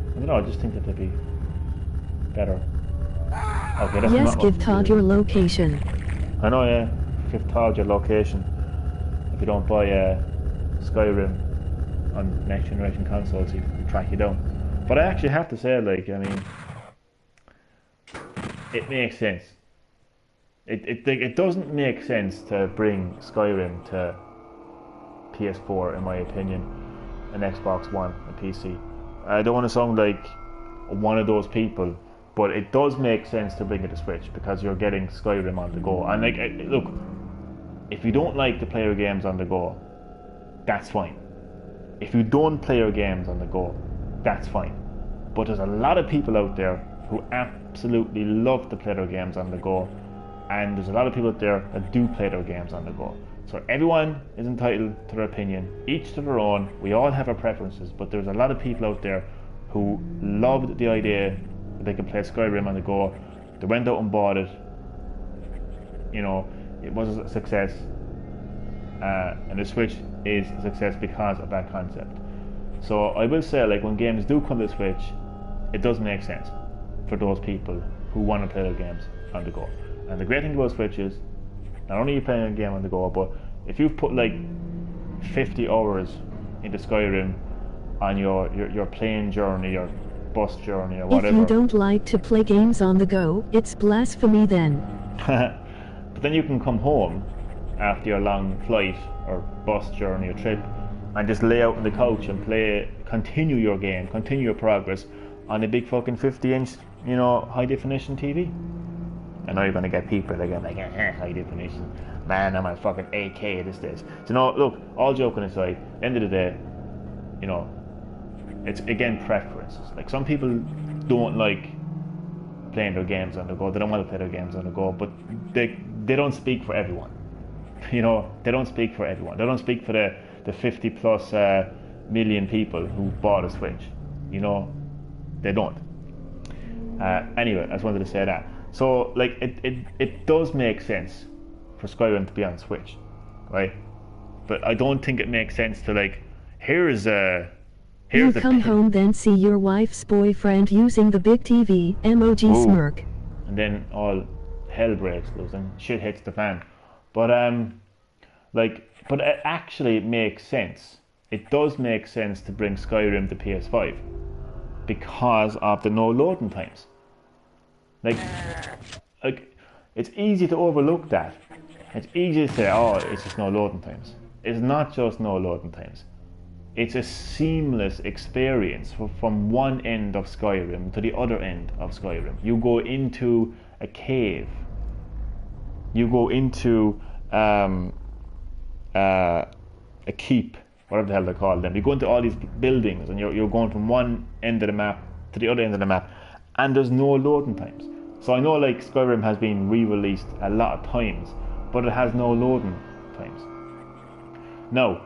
I don't know. I just think that they'd be better. Okay, that's Yes, not give Todd your location. I know, yeah. Give Todd your location if you don't buy Skyrim on next generation consoles. He can track you down. But I actually have to say, like, I mean, it makes sense. It doesn't make sense to bring Skyrim to PS4, in my opinion, and Xbox One and PC. I don't want to sound like one of those people, but it does make sense to bring it to Switch because you're getting Skyrim on the go. And like, look, if you don't like to play your games on the go, that's fine. If you don't play your games on the go, that's fine. But there's a lot of people out there who absolutely love to play their games on the go, and there's a lot of people out there that do play their games on the go. So everyone is entitled to their opinion, each to their own. We all have our preferences, but there's a lot of people out there who loved the idea that they could play Skyrim on the go. They went out and bought it. You know, it was a success, and the Switch is a success because of that concept. So I will say, like, when games do come to Switch, it does make sense for those people who want to play their games on the go. And the great thing about Switch is, not only are you playing a game on the go, but if you've put like 50 hours into Skyrim on your plane journey, your bus journey, or whatever. If you don't like to play games on the go, it's blasphemy then. But then you can come home after your long flight or bus journey or trip and just lay out on the couch and continue your game, continue your progress on a big fucking 50-inch, you know, high definition TV. I know you're gonna get people that are like, high definition, man, I'm at fucking 8K at this stage. So no, look, all joking aside, at the end of the day, you know, it's again preferences. Like, some people don't like playing their games on the go. They don't want to play their games on the go, but they don't speak for everyone. You know, they don't speak for everyone. They don't speak for the 50 plus million people who bought a Switch. You know, they don't. Anyway, I just wanted to say that. So, like, it does make sense for Skyrim to be on Switch, right? But I don't think it makes sense to, like, here's You come home, then see your wife's boyfriend using the big TV, emoji smirk. And then all hell breaks loose and shit hits the fan. But but it actually makes sense. It does make sense to bring Skyrim to PS5 because of the no loading times. Like it's easy to overlook that. It's easy to say, oh, it's just no loading times. It's not just no loading times. It's a seamless experience from one end of Skyrim to the other end of Skyrim. You go into a cave. You go into a keep, whatever the hell they call them. You go into all these buildings, and you're going from one end of the map to the other end of the map, and there's no loading times. So I know, like, Skyrim has been re-released a lot of times, but it has no loading times. No.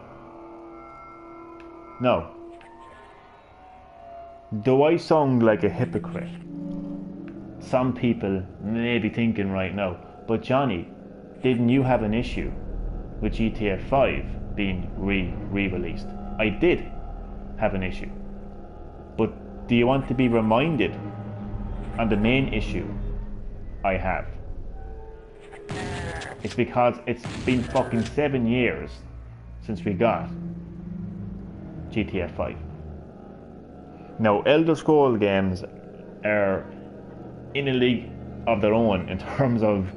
Do I sound like a hypocrite? Some people may be thinking right now, but Johnny, didn't you have an issue with GTA 5 being re-released? I did have an issue. But do you want to be reminded on the main issue I have? It's because it's been fucking 7 years since we got GTA 5. Now, Elder Scrolls games are in a league of their own in terms of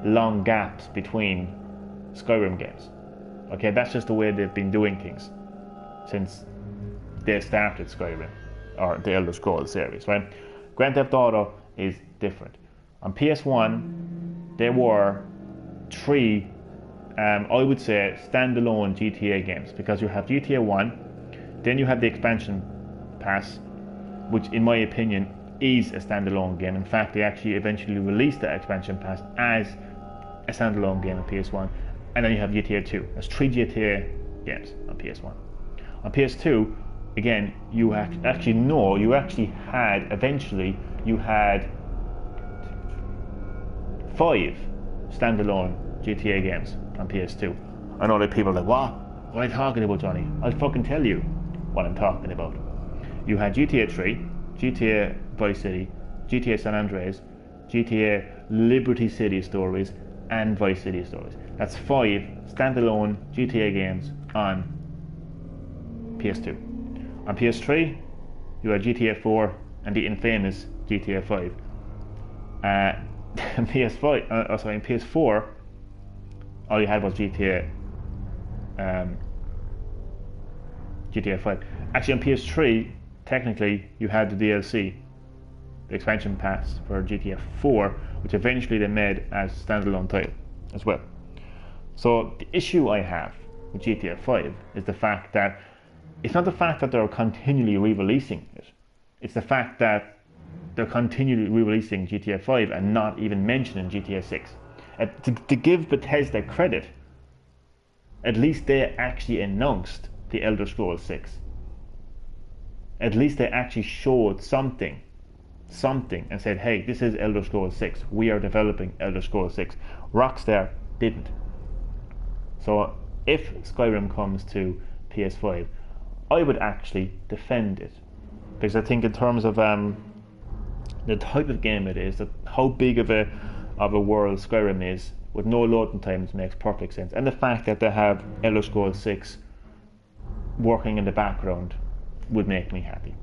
long gaps between Skyrim games. Okay, that's just the way they've been doing things since they started Skyrim, or the Elder Scrolls series, right? Grand Theft Auto is different. On PS1, there were 3, I would say, standalone GTA games, because you have GTA 1, then you have the expansion pass, which in my opinion is a standalone game. In fact, they actually eventually released the expansion pass as a standalone game on PS1. and then you have GTA 2. There's 3 GTA games on PS1. On PS2, again, you eventually you had 5 standalone GTA games on PS2. I know that people are like, what are you talking about, Johnny? I'll fucking tell you what I'm talking about. You had GTA 3, GTA Vice City, GTA San Andreas, GTA Liberty City Stories, and Vice City Stories. That's 5 standalone GTA games on PS2. On PS3, you had GTA 4 and the infamous GTA 5. In PS4, all you had was GTA 5. Actually, on PS3, technically, you had the DLC, the expansion pass for GTA 4, which eventually they made as standalone title as well. So the issue I have with GTA 5 is the fact that it's not the fact that they're continually re-releasing it. It's the fact that they're continually re-releasing GTA 5 and not even mentioning GTA 6. To give Bethesda credit, at least they actually announced the Elder Scrolls 6. At least they actually showed something and said, hey, this is Elder Scrolls 6. We are developing Elder Scrolls 6. Rockstar didn't. So if Skyrim comes to PS5, I would actually defend it. Because I think in terms of the type of game it is, that how big of a world Skyrim is, with no loading times, makes perfect sense. And the fact that they have Elder Scrolls 6 working in the background would make me happy.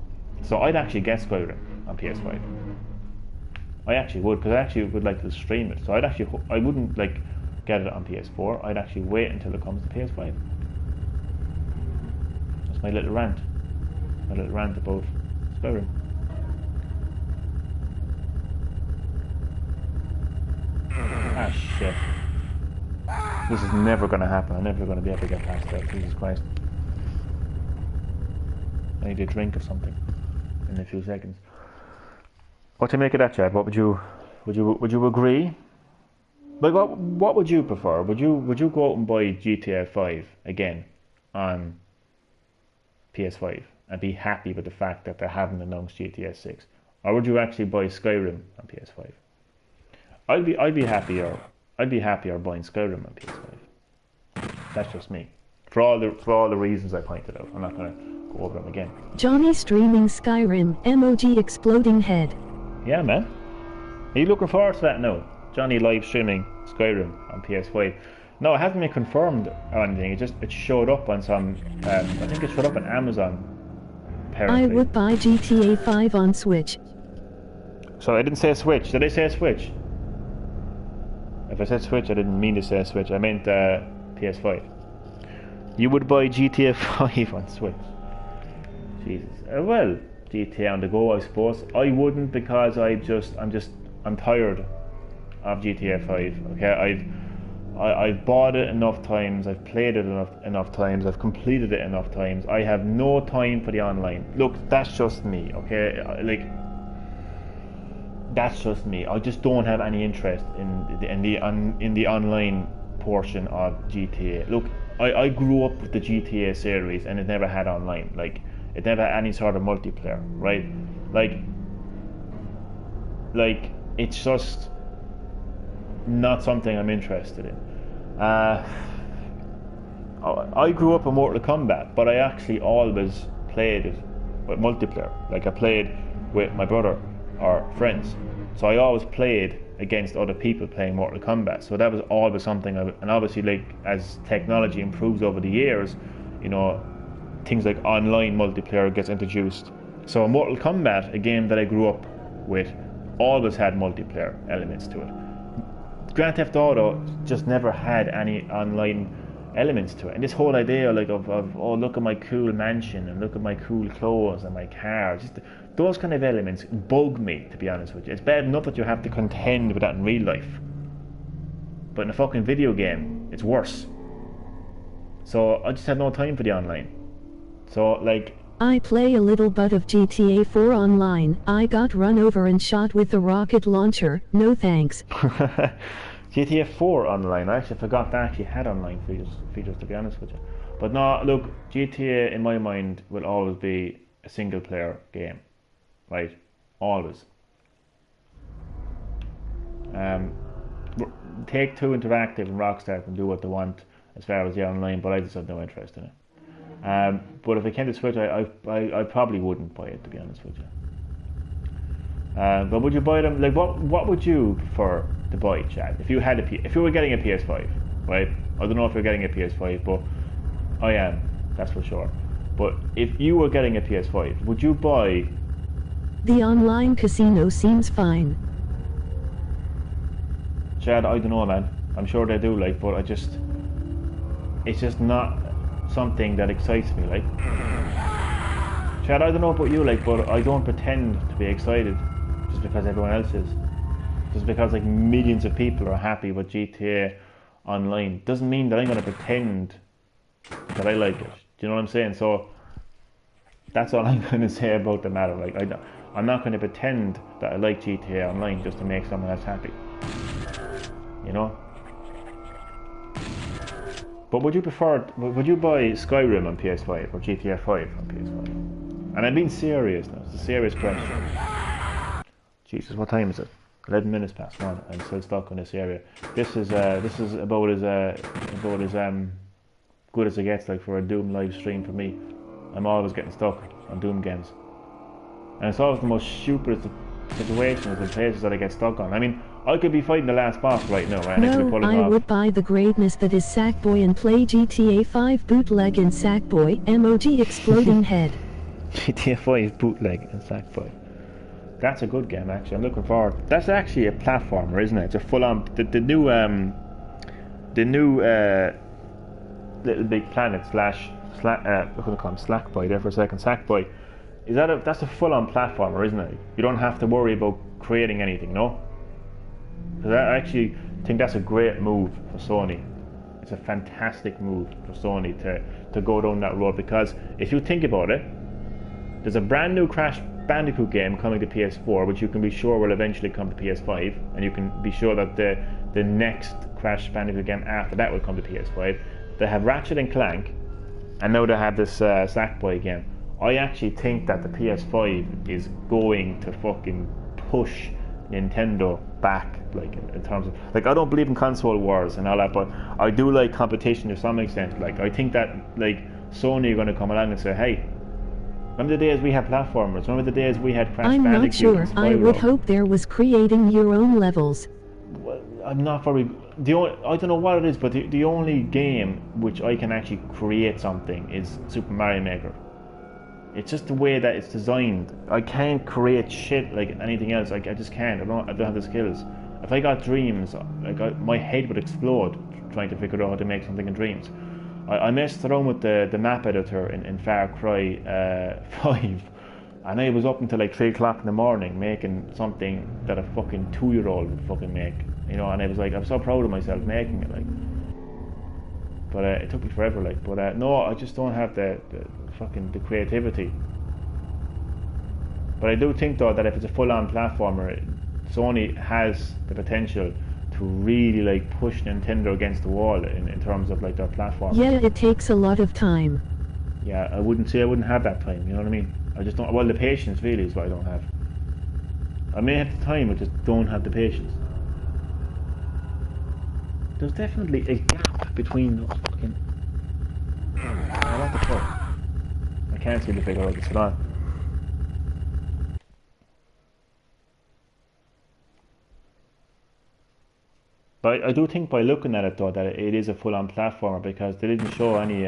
So I'd actually get Skyrim on PS5. I actually would, because I actually would like to stream it. So I wouldn't like get it on PS4. I'd actually wait until it comes to PS5. That's my little rant. My little rant about Skyrim. Ah, shit. This is never going to happen. I'm never going to be able to get past that. Jesus Christ. I need a drink or something in a few seconds. What do you make of that, Chad? What would you agree? Like, what would you prefer? Would you go out and buy GTA 5 again on PS5 and be happy with the fact that they haven't announced GTA 6, or would you actually buy Skyrim on PS5? I'd be happier buying Skyrim on PS5. That's just me. For all the reasons I pointed out. I'm not gonna go over them again. Johnny streaming Skyrim, emoji exploding head. Yeah, man. Are you looking forward to that now? Johnny live streaming Skyrim on PS5. No, it hasn't been confirmed or anything. It showed up on some. I think it showed up on Amazon. Apparently. I would buy GTA 5 on Switch. So I didn't say Switch. Did I say Switch? If I said Switch, I didn't mean to say Switch. I meant PS5. You would buy GTA 5 on Switch. Jesus. Well, GTA on the go, I suppose. I wouldn't, because I'm tired of GTA 5. Okay, I've bought it enough times. I've played it enough times. I've completed it enough times. I have no time for the online. Look, that's just me. Okay, that's just me. I just don't have any interest in the online portion of GTA. Look, I grew up with the GTA series, and it never had online. Like, it never had any sort of multiplayer, right? Like it's just not something I'm interested in. I grew up in Mortal Kombat, but I actually always played it with multiplayer. Like, I played with my brother or friends, so I always played against other people playing Mortal Kombat. So that was always something. And obviously, like, as technology improves over the years, you know, things like online multiplayer gets introduced. So Mortal Kombat, a game that I grew up with, always had multiplayer elements to it. Grand Theft Auto just never had any online elements to it. And this whole idea, like, of oh, look at my cool mansion and look at my cool clothes and my car, just those kind of elements bug me, to be honest with you. It's bad enough that you have to contend with that in real life, but in a fucking video game, it's worse. So I just had no time for the online. So, like, I play a little bit of GTA 4 online. I got run over and shot with a rocket launcher. No thanks. GTA 4 online. I actually forgot that actually had online features to be honest with you. But no, look, GTA in my mind will always be a single player game, right? Always. Take-Two Interactive and Rockstar can do what they want as far as the online, but I just have no interest in it. But if it came to Switch, I probably wouldn't buy it, to be honest with you. But would you buy them? Like, what would you prefer to buy, Chad? If you had if you were getting a PS5, right? I don't know if you're getting a PS5, but I am. That's for sure. But if you were getting a PS5, would you buy? The online casino seems fine. Chad, I don't know, man. I'm sure they do, like, but it's just not something that excites me, like. Chad, I don't know about you, like, but I don't pretend to be excited just because everyone else is. Just because, like, millions of people are happy with GTA Online doesn't mean that I'm going to pretend that I like it. Do you know what I'm saying? So that's all I'm going to say about the matter. Like, I'm not going to pretend that I like GTA Online just to make someone else happy. You know? But would you buy Skyrim on PS5 or GTA 5 on PS5? And I'm being serious now. It's a serious question. Jesus, what time is it? 11 minutes past 1. I'm still stuck in this area. This is about as good as it gets, like, for a Doom live stream for me. I'm always getting stuck on Doom games, and it's always the most stupid situations and places that I get stuck on. I mean, I could be fighting the last boss right now, right? No, I would buy the greatness that is Sackboy and play GTA 5 bootleg in Sackboy, emoji exploding head. GTA 5 bootleg in Sackboy. That's a good game, actually. I'm looking forward. That's actually a platformer, isn't it? It's a full-on the new Little Big Planet we're gonna call him Slackboy there for a second. Sackboy. That's a full-on platformer, isn't it? You don't have to worry about creating anything, no? Because I actually think that's a great move for Sony. It's a fantastic move for Sony to go down that road, because if you think about it, there's a brand new Crash Bandicoot game coming to PS4, which you can be sure will eventually come to PS5, and you can be sure that the next Crash Bandicoot game after that will come to PS5. They have Ratchet and Clank, and now they have this Sackboy game. I actually think that the PS5 is going to fucking push Nintendo back, like, in terms of, like, I don't believe in console wars and all that, but I do like competition to some extent. Like, I think that, like, Sony are going to come along and say, hey, remember the days we had platformers? Remember the days we had Crash Bandicoot? I'm not sure. I would hope there was creating your own levels. Well, I'm not very. I don't know what it is, but the only game which I can actually create something is Super Mario Maker. It's just the way that it's designed. I can't create shit like anything else. I just can't. I don't have the skills. If I got Dreams, my head would explode trying to figure out how to make something in Dreams. I messed around with the map editor in Far Cry 5, and I was up until like 3 o'clock in the morning making something that a fucking 2-year-old would fucking make, you know. And I was like, I'm so proud of myself making it, like. But it took me forever, like. But no, I just don't have the creativity. But I do think though that if it's a full-on platformer, Sony has the potential to really like push Nintendo against the wall in terms of like their platform. Yeah, it takes a lot of time. Yeah, I wouldn't have that time, you know what I mean? I just don't, well, the patience really is what I don't have. I may have the time, I just don't have the patience. There's definitely a gap between those fucking... What the fuck? I can't seem to figure out what's going on. But I do think by looking at it though that it is a full-on platformer, because they didn't show any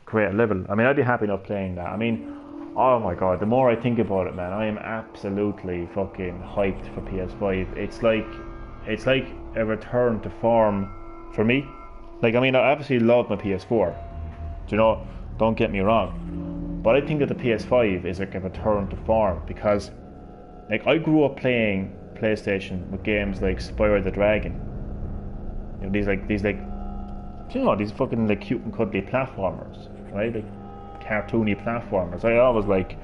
create level. I mean, I'd be happy enough playing that. I mean, oh my god, the more I think about it, man, I am absolutely fucking hyped for PS5. It's like a return to form for me. Like, I mean, I obviously love my PS4, do you know, don't get me wrong, but I think that the PS5 is like a return to form, because like I grew up playing PlayStation with games like Spyro the Dragon, you know, these fucking like cute and cuddly platformers, right? Like cartoony platformers. I always like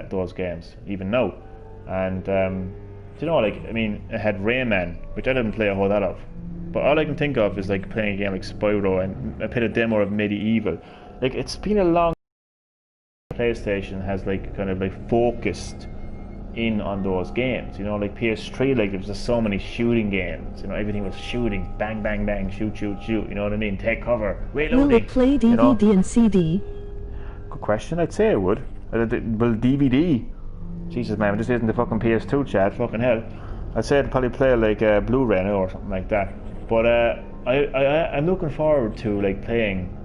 those games, even now. And Do you know, like, I mean, it had Rayman, which I didn't play a whole lot of. But all I can think of is like playing a game like Spyro, and I played a demo of Medieval. Like, it's been a long PlayStation has like kind of like focused in on those games, you know, like PS3, like there was just so many shooting games, you know, everything was shooting, bang, bang, bang, shoot, shoot, shoot, you know what I mean, take cover, reloading. Will it play DVD you know? and CD? Good question, I'd say it would. Well, DVD, Jesus man, this isn't the fucking PS2 chat, fucking hell. I'd say it'd probably play like Blu-ray or something like that. But I'm looking forward to like playing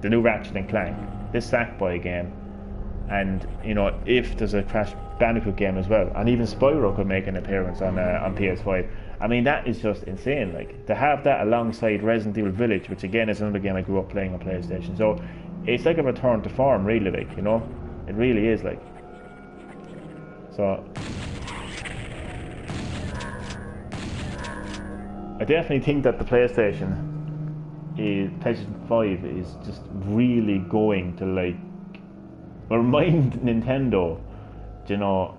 the new Ratchet and Clank, this Sackboy game, and you know, if there's a Crash Bandicoot game as well, and even Spyro could make an appearance on PS5. I mean, that is just insane. Like, to have that alongside Resident Evil Village, which again is another game I grew up playing on PlayStation. So it's like a return to form, really. Like, you know, it really is. Like, so I definitely think that the PlayStation 5 is just really going to like remind Nintendo, you know,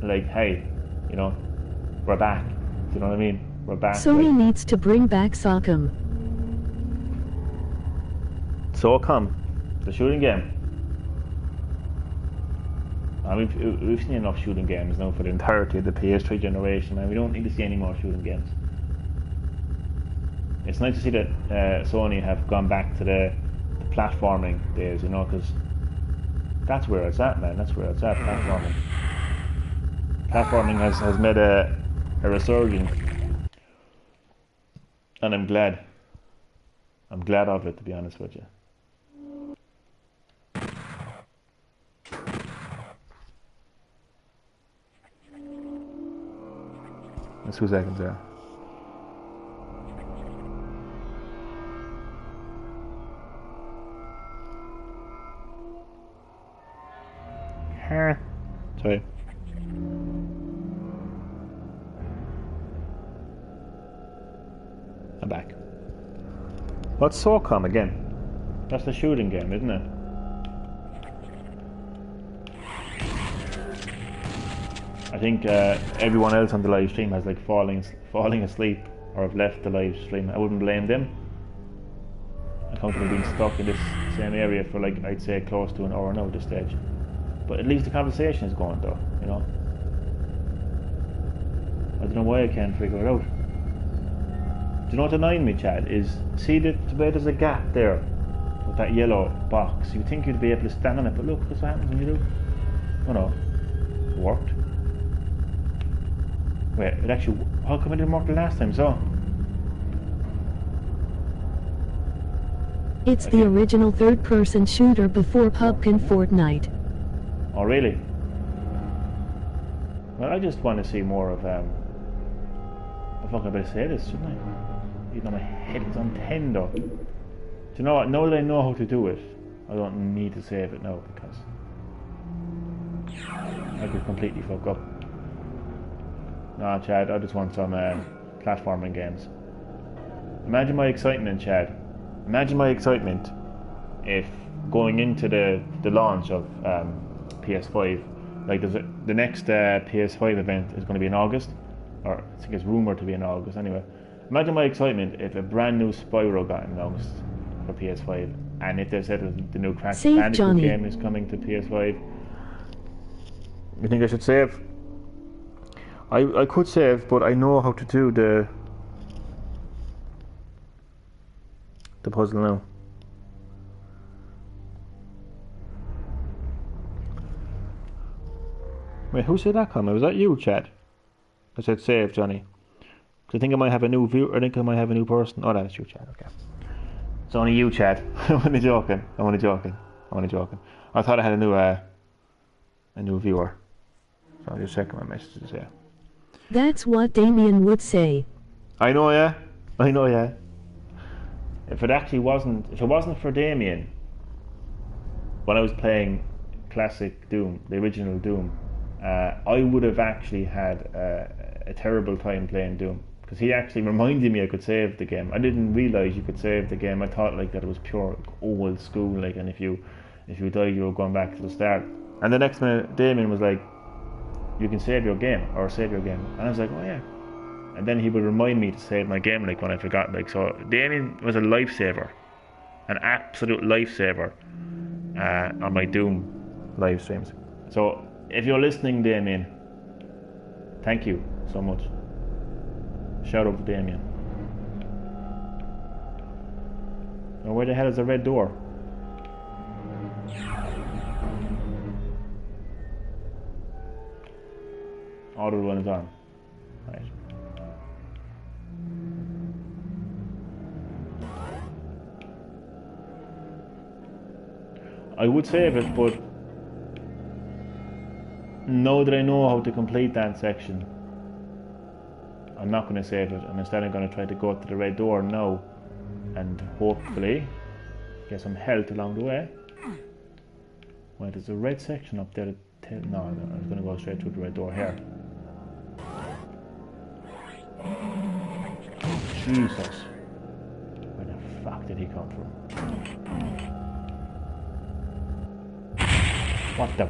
like, hey, you know, we're back. Do you know what I mean? We're back. Sony like, needs to bring back Sock'em. SOCOM, the shooting game. I mean, we've seen enough shooting games now for the entirety of the PS3 generation, and we don't need to see any more shooting games. It's nice to see that Sony have gone back to the platforming days, you know, because that's where it's at, man. That's where it's at, platforming. Platforming has made a resurgence, and I'm glad. I'm glad of it, to be honest with you. That's 2 seconds there. Sorry. I'm back. What's SOCOM again? That's the shooting game, isn't it? I think everyone else on the live stream has like falling asleep or have left the live stream. I wouldn't blame them. I think they've been stuck in this same area for like, I'd say, close to an hour now at this stage. But at least the conversation is going though, you know. I don't know why I can't figure it out. Do you know what annoying me, Chad, is see the way there's a gap there with that yellow box. You'd think you'd be able to stand on it, but look, that's what happens when you do. Oh no, it worked. Wait, it actually, how come it didn't work the last time, so? It's the original third-person shooter before PUBG and Fortnite. Oh really? Well, I just want to see more of I fucking better say this, shouldn't I? Even though my head is on 10 though. Do you know what? Now that I know how to do it, I don't need to save it now because I could completely fuck up. Nah, Chad, I just want some platforming games. Imagine my excitement, Chad. Imagine my excitement if going into the launch of PS5, like the next PS5 event is going to be in August, or I think it's rumored to be in August anyway. Imagine my excitement if a brand new Spyro got announced for PS5, and if they said that the new Crash Bandicoot game is coming to PS5. You think I should save? I could save, but I know how to do the puzzle now. Wait, who said that comment? Was that you, Chad? I said save, Johnny. Because I think I might have a new viewer. I think I might have a new person. Oh, that's you, Chad. Okay. It's only you, Chad. I'm only joking. I thought I had a new viewer. So I'm just checking my messages here. That's what Damien would say. I know, yeah. If it wasn't for Damien, when I was playing classic Doom, the original Doom, I would have actually had a terrible time playing Doom, because he actually reminded me I could save the game. I didn't realise you could save the game. I thought like that it was pure old school, like, and if you died you were going back to the start. And the next minute Damien was like, you can save your game, or save your game. And I was like, oh yeah. And then he would remind me to save my game, like when I forgot. Like, so Damien was a lifesaver, an absolute lifesaver on my Doom live streams. So if you're listening, Damien, thank you so much. Shout out to Damien. Now where the hell is the red door? Auto run is on. Right. I would save it, but now that I know how to complete that section, I'm not going to save it, and instead I'm going to try to go to the red door now and hopefully get some health along the way. Wait, there's a red section up there. No, I was going to go straight through the red door here. Jesus. Where the fuck did he come from? What the?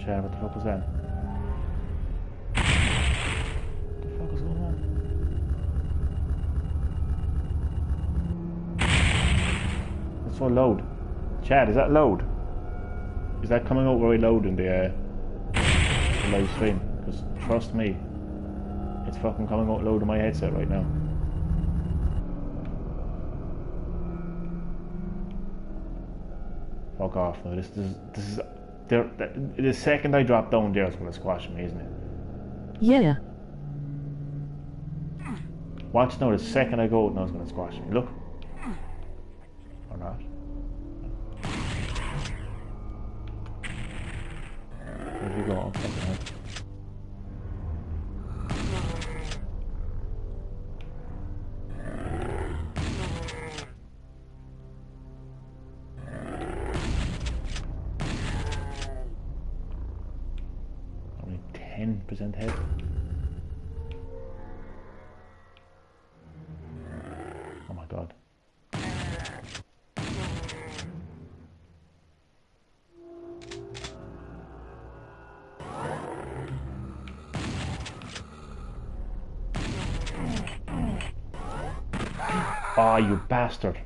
Chad, what the fuck was that? What the fuck is going on? That's so loud. Chad, is that loud? Is that coming out very loud in the live stream? Because trust me, it's fucking coming out loud in my headset right now. Fuck off now. This is the second I drop down there is gonna squash me, isn't it? Yeah. Watch now, the second I go out now it's gonna squash me. Look. Or not. Where'd you go? Oh, fucking hell. Only 10% head. Oh my god. Ah, you bastard.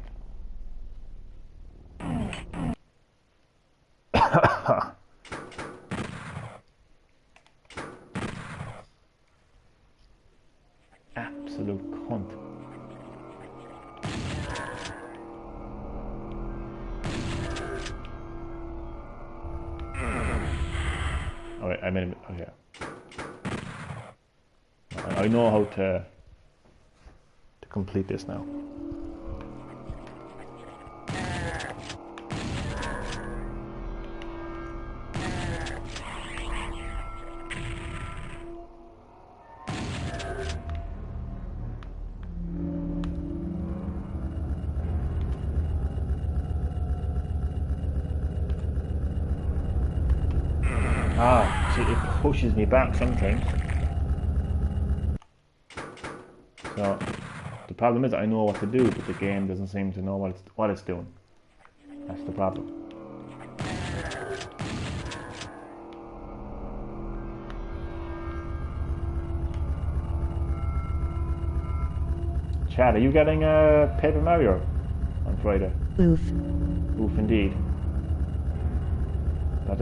Absolute cunt. Alright, I made it. Okay. I know how to complete this now. Ah, see, it pushes me back sometimes. So, the problem is I know what to do, but the game doesn't seem to know what it's doing. That's the problem. Chad, are you getting Paper Mario on Friday? Oof. Oof, indeed. But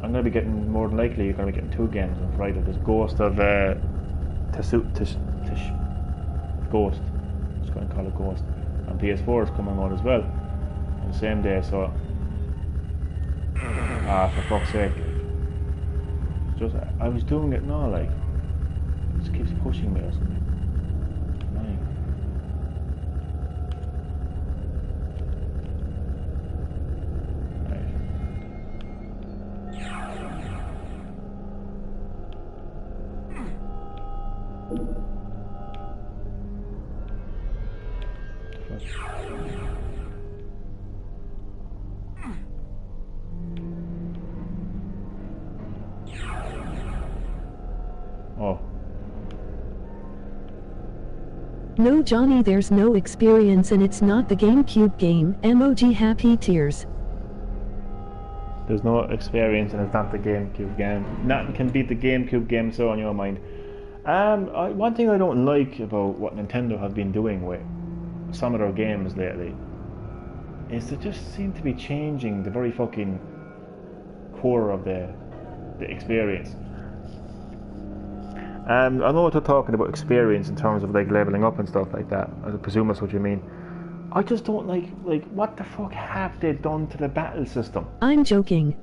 I'm going to be getting, more than likely, you're going to be getting 2 games on Friday. There's Ghost of Ghost. I'm just going to call it Ghost. And PS4 is coming out as well on the same day, so for fuck's sake. Just I was doing it now, like it just keeps pushing me or something. Annoying. Oh. No, Johnny, there's no experience and it's not the GameCube game. MOG happy tears. There's no experience, and it's not the GameCube game. Nothing can beat the GameCube game, so in your mind. One thing I don't like about what Nintendo have been doing with some of their games lately is they just seem to be changing the very fucking core of the experience. I know what they're talking about experience in terms of like leveling up and stuff like that. I presume that's what you mean. I just don't like what the fuck have they done to the battle system? I'm joking.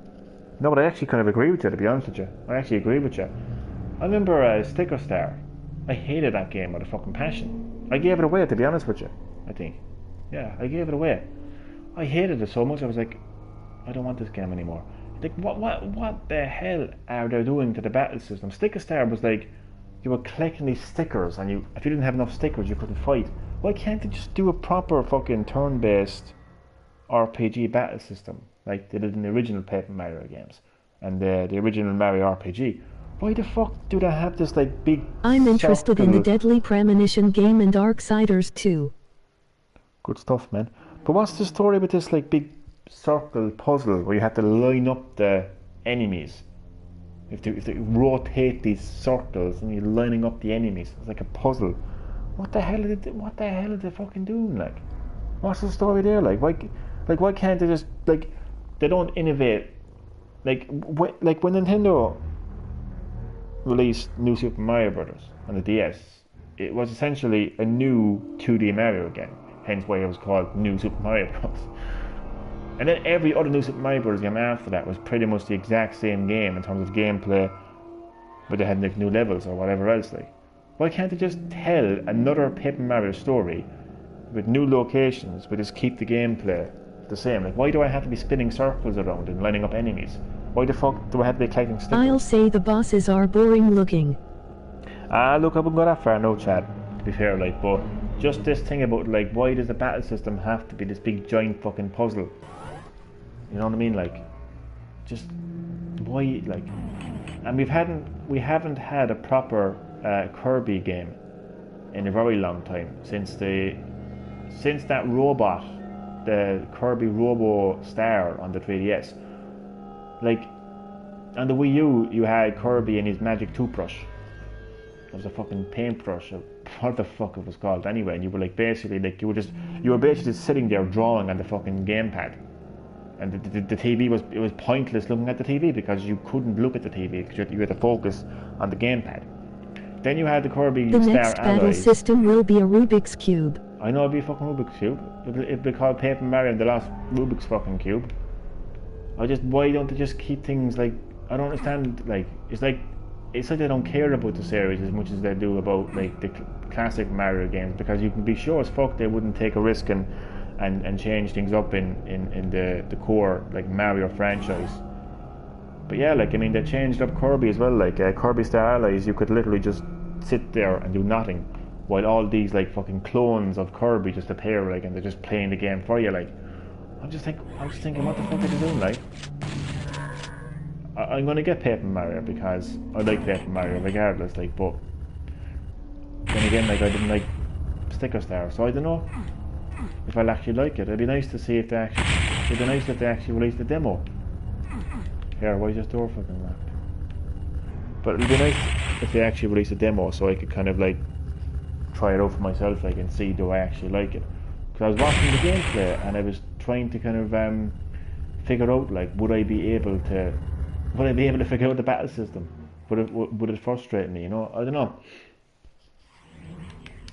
No, but I actually kind of agree with you, to be honest with you. I actually agree with you. I remember Sticker Star. I hated that game with a fucking passion. I gave it away, to be honest with you, I think. Yeah, I gave it away. I hated it so much, I was like, I don't want this game anymore. Like, what the hell are they doing to the battle system? Sticker Star was like, you were collecting these stickers, and if you didn't have enough stickers, you couldn't fight. Why can't they just do a proper fucking turn-based RPG battle system like they did in the original Paper Mario games and the original Mario RPG? Why the fuck do they have this like big I'm interested in the Deadly Premonition game and Darksiders 2. Good stuff, man. But what's the story with this like big circle puzzle where you have to line up the enemies? You have to rotate these circles and you're lining up the enemies. It's like a puzzle. What the hell are they fucking doing? Like, what's the story there? Why can't they just they don't innovate? Like when Nintendo released New Super Mario Brothers on the DS, it was essentially a new 2D Mario game. Hence why it was called New Super Mario Bros. And then every other New Super Mario Bros. Game after that was pretty much the exact same game in terms of gameplay, but they had like new levels or whatever else. Like, why can't they just tell another Paper Mario story with new locations, but just keep the gameplay the same? Like, why do I have to be spinning circles around and lining up enemies? Why the fuck do I have to be collecting stickers? I'll say the bosses are boring looking. Look, I wouldn't go that far, no, Chad, to be fair, like, but just this thing about, like, why does the battle system have to be this big giant fucking puzzle? You know what I mean? Like, just why? Like, and we haven't had a proper Kirby game in a very long time since that robot, the Kirby Robo Star on the 3DS. Like, on the Wii U, you had Kirby and his magic toothbrush. It was a fucking paintbrush, or what the fuck it was called anyway. And you were like basically like you were basically sitting there drawing on the fucking gamepad. And the TV it was pointless looking at the TV because you couldn't look at the TV because you had to focus on the gamepad. Then you had the Kirby The Star next battle Alloys. system will be a Rubik's Cube. I know it'll be a fucking Rubik's Cube. It'll be called Paper Mario and the Lost Rubik's fucking Cube. Why don't they just keep things like, I don't understand, like, it's like they don't care about the series as much as they do about like the classic Mario games, because you can be sure as fuck they wouldn't take a risk and change things up in the core like Mario franchise. But yeah, like, I mean, they changed up Kirby as well. Like Kirby Star Allies, you could literally just sit there and do nothing while all these like fucking clones of Kirby just appear, like, and they're just playing the game for you. Like, I'm just thinking, what the fuck are they doing? Like, I'm gonna get Paper Mario because I like Paper Mario regardless. Like, but then again, like, I didn't like Sticker Star, so I don't know if I'll actually like it. It'd be nice to see if they actually released a demo. Here, why is this door fucking locked? But it'd be nice if they actually released a demo so I could kind of like try it out for myself, like, and see do I actually like it. Because I was watching the gameplay and I was trying to kind of figure out, like, would I be able to figure out the battle system? Would it frustrate me? You know, I don't know.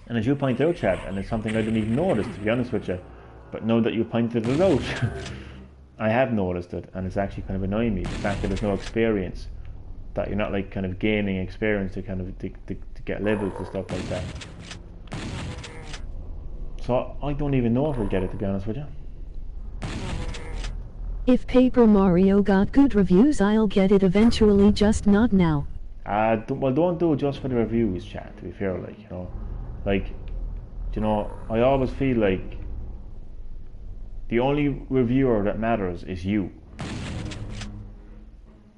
And as you point out, Chad, and it's something I didn't even notice, to be honest with you, but now that you pointed it out, I have noticed it, and it's actually kind of annoying me, the fact that there's no experience, that you're not like kind of gaining experience to kind of to get levels and stuff like that. So I don't even know if we'll get it, to be honest with you. If Paper Mario got good reviews, I'll get it eventually, just not now. Well, don't do it just for the reviews, Chad, to be fair, like, you know. Like, you know, I always feel like the only reviewer that matters is you.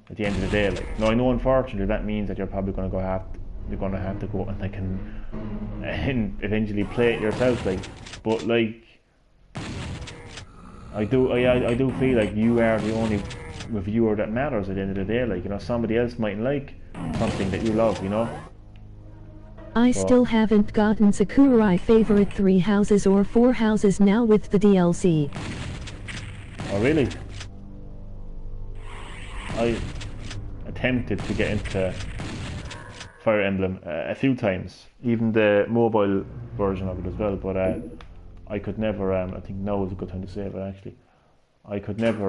At the end of the day, like, now I know unfortunately that means that you're probably going to have to go and like and eventually play it yourself, like. But like, I do feel like you are the only reviewer that matters at the end of the day. Like, you know, somebody else mightn't like something that you love, you know. I still haven't gotten Sakurai favorite 3 houses or 4 houses now with the DLC. Oh really? I attempted to get into Fire Emblem a few times, even the mobile version of it as well, but I could never, I think now is a good time to say it actually, I could never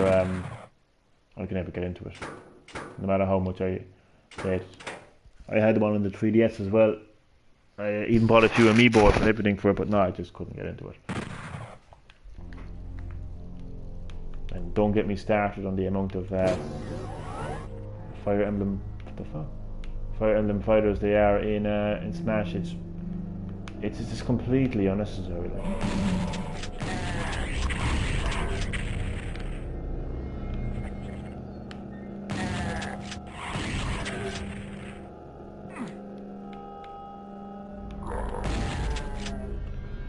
get into it, no matter how much I played. I had one on the 3DS as well. I even bought a few amiibos and everything for it, but no, I just couldn't get into it. And don't get me started on the amount of Fire Emblem, what the fuck? Fire Emblem fighters they are in Smash. It's just completely unnecessary.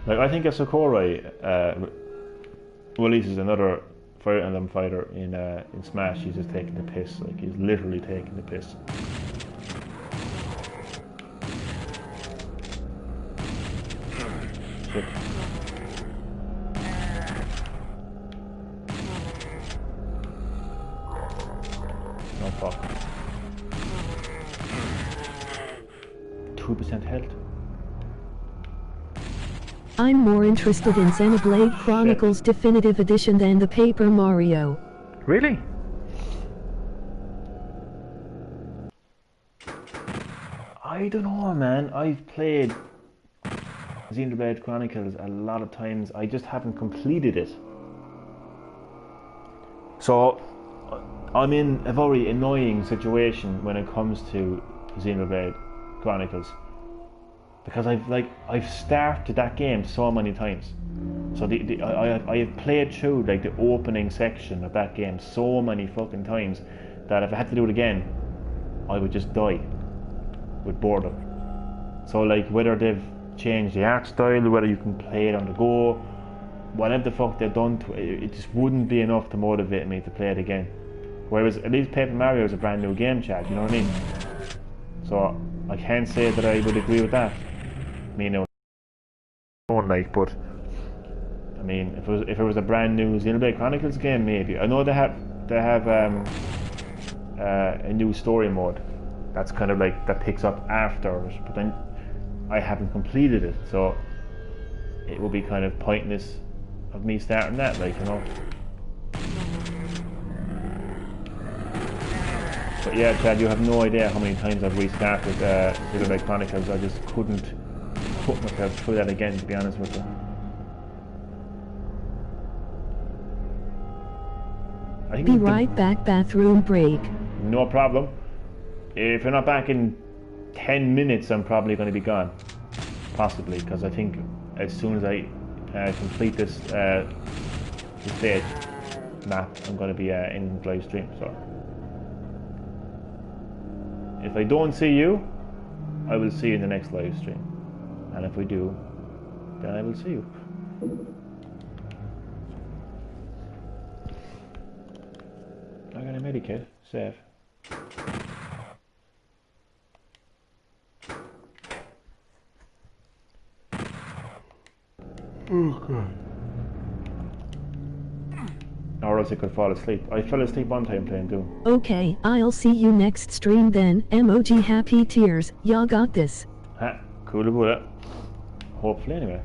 Like I think if Sakurai releases another Fire Emblem fighter in Smash, he's just taking the piss. Like he's literally taking the piss. Shit. No fuck. 2% health. I'm more interested in Xenoblade Chronicles Definitive Edition than the Paper Mario. Really? I don't know, man. I've played Xenoblade Chronicles a lot of times. I just haven't completed it. So I'm in a very annoying situation when it comes to Xenoblade Chronicles, because I've started that game so many times. So I have played through like the opening section of that game so many fucking times that if I had to do it again, I would just die with boredom. So like whether they've changed the art style, whether you can play it on the go, whatever the fuck they've done to it, it just wouldn't be enough to motivate me to play it again. Whereas at least Paper Mario is a brand new game, Chad, you know what I mean? So I can't say that I would agree with that. I mean, it was like, but I mean, if it was a brand new Xenoblade Chronicles game, maybe. I know they have a new story mode that's kind of like that picks up after it, but then I haven't completed it, so it will be kind of pointless of me starting that, like, you know. But yeah, Chad, you have no idea how many times I've restarted Xenoblade Chronicles. I just couldn't put myself through that again, to be honest with you. Be right back, bathroom break. No problem. If you're not back in 10 minutes, I'm probably going to be gone. Possibly, because I think as soon as I complete this stage map, I'm going to be in live stream. So if I don't see you, I will see you in the next live stream. And if we do, then I will see you. I got a medikit, save. Oh god. Or else I could fall asleep. I fell asleep one time playing Doom. Okay, I'll see you next stream then. Emoji happy tears. Y'all got this. Ha, cool about it. Hopefully anyway.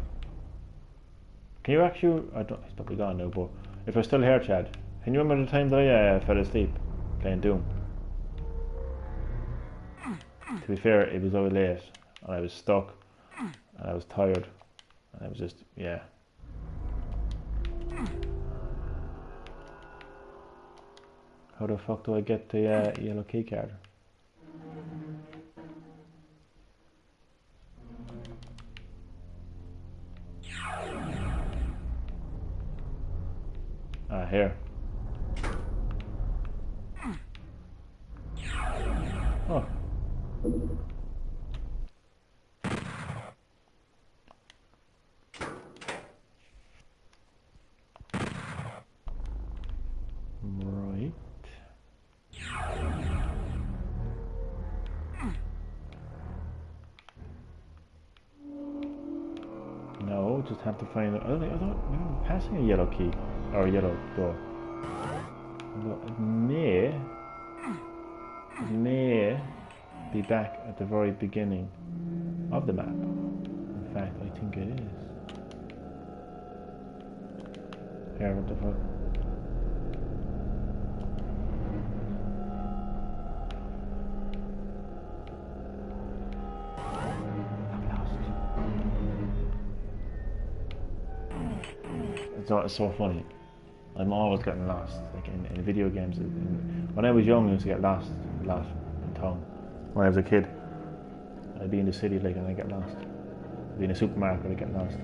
Can you actually... he's probably gone now, but if you're still here, Chad, can you remember the time that I fell asleep playing Doom? To be fair, it was over late and I was stuck and I was tired and I was just, yeah. How the fuck do I get the yellow key card? Ah, here. Oh. Right. just have to find. I don't remember passing a yellow key or a yellow door. Although it may be back at the very beginning of the map. In fact, I think it is. Here, what the fuck? It's so funny. I'm always getting lost. Like in video games. When I was young, I used to get lost a lot in town. When I was a kid, I'd be in the city like and I get lost. I'd be in a supermarket, I get lost.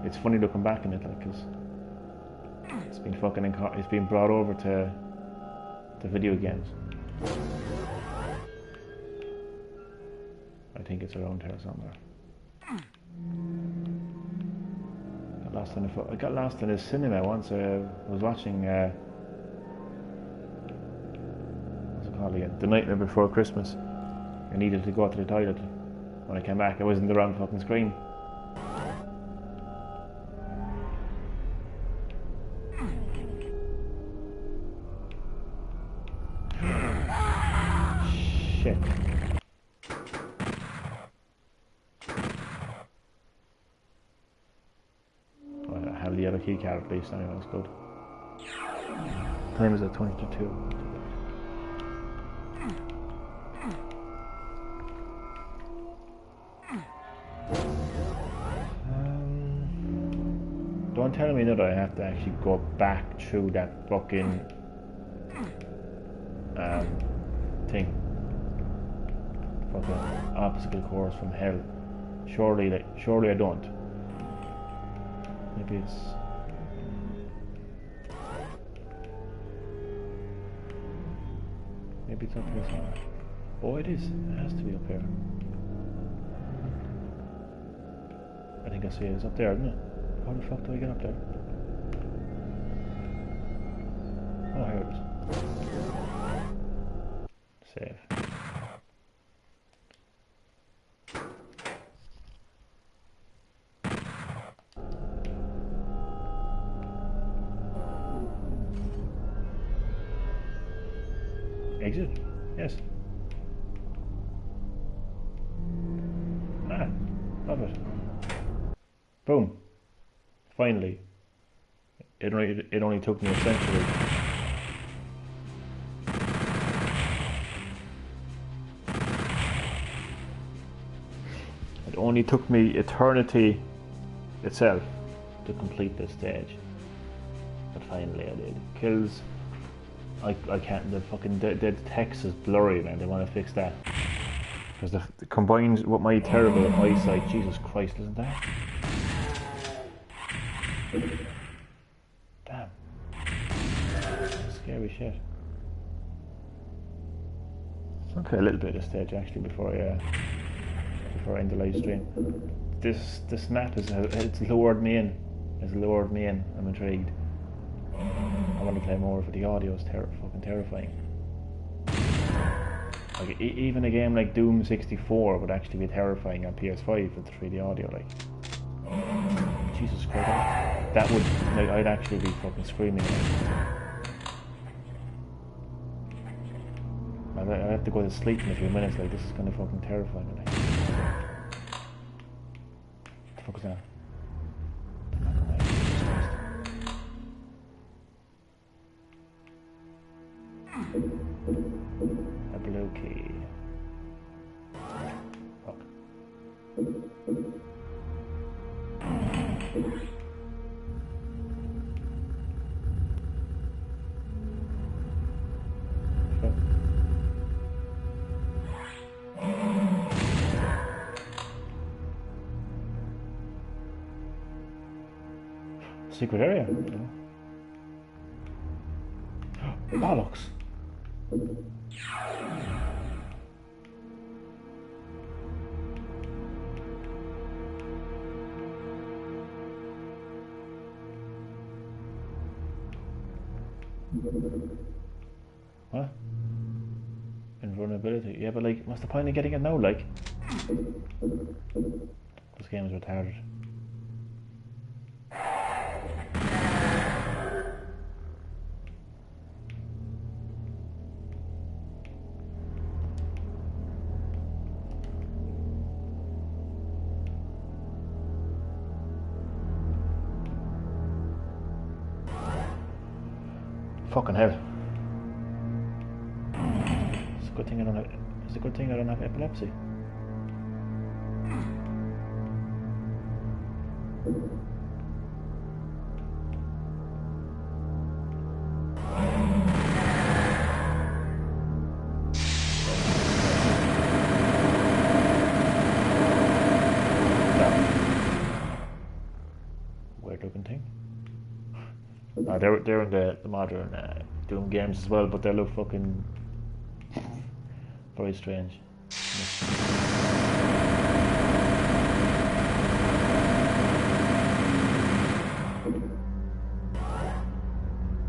It's funny looking back on it, like, cause it's been it's been brought over to video games. I think it's around here somewhere. I got lost in a cinema once. I was watching what's it called again? The Nightmare Before Christmas. I needed to go to the toilet. When I came back, I was in the wrong fucking screen. Shit. The yellow key card at least, anyway, that's good. Time is at 20 to 2. Don't tell me that I have to actually go back through that fucking thing. Fucking obstacle course from hell. Surely I don't. Maybe it's... Maybe it's up here somewhere. Oh, it is. It has to be up here. I think I see it. It's up there, isn't it? How the fuck do I get up there? Oh, here it is. Save. Exit? Yes. Ah, love it. Boom. Finally. It only took me a century. It only took me eternity itself to complete this stage. But finally I did. Kills. I can't, the fucking the text is blurry, man. They want to fix that. Because the combined with my terrible eyesight, Jesus Christ, isn't that? Damn. Scary shit. Okay, a little bit of this stage actually before I end the live stream. This map it's lured me in. It's lured me in. I'm intrigued. I want to play more, but the audio is fucking terrifying. Like even a game like Doom 64 would actually be terrifying on PS5 with the 3D audio. Like, Jesus Christ, that would, like, I'd actually be fucking screaming. I have to go to sleep in a few minutes. Like, this is gonna fucking terrify me. Like, what the fuck is that? A blue key. Fuck. Fuck. Secret area. Bollocks. What? Invulnerability. Yeah, but like, what's the point of getting it now? Like, there's This game is retarded. Fucking hell. It's a good thing I don't have. It's a good thing I don't have epilepsy. Weird looking thing. They're in the modern Doom games as well, but they look fucking very strange.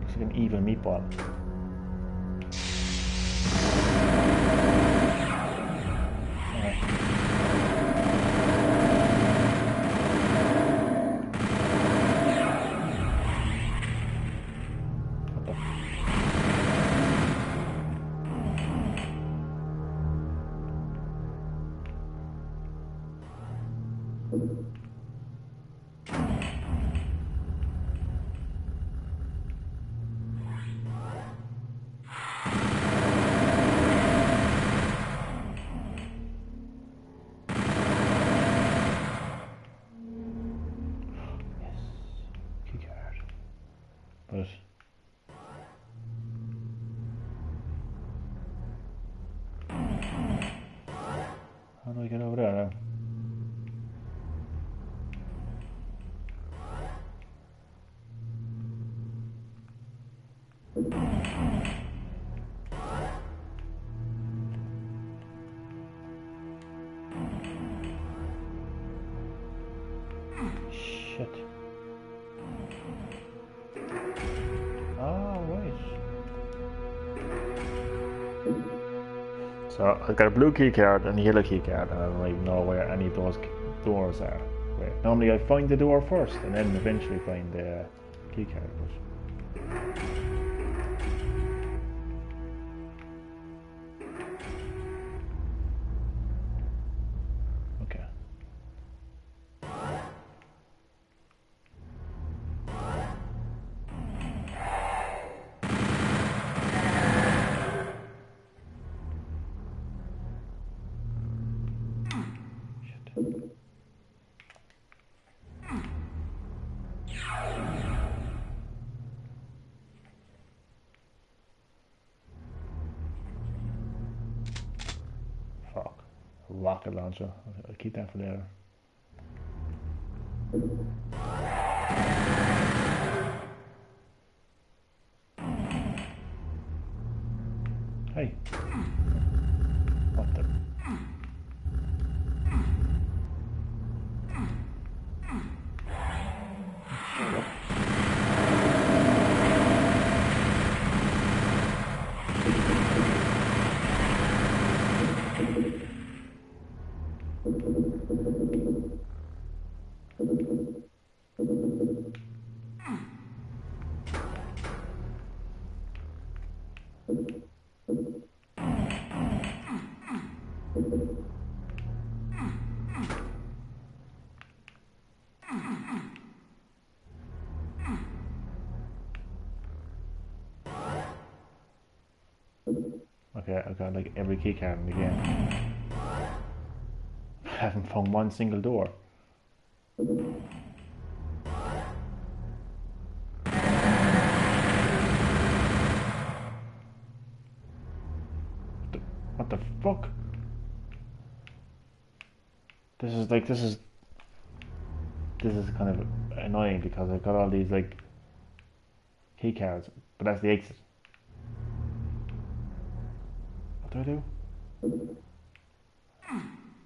Looks like an evil meatball. But how do I get over there now? Shit. Oh, right. So I've got a blue key card and a yellow key card, and I don't even know where any of those doors are. Wait, normally I find the door first and then eventually find the key card. Okay. Fuck. Rocket launcher. I'll keep that for later. Hey. What the? Okay, I've got like every key card in the game. I haven't found one single door. What the fuck? This is kind of annoying because I've got all these like key cards, but that's the exit. What do I do?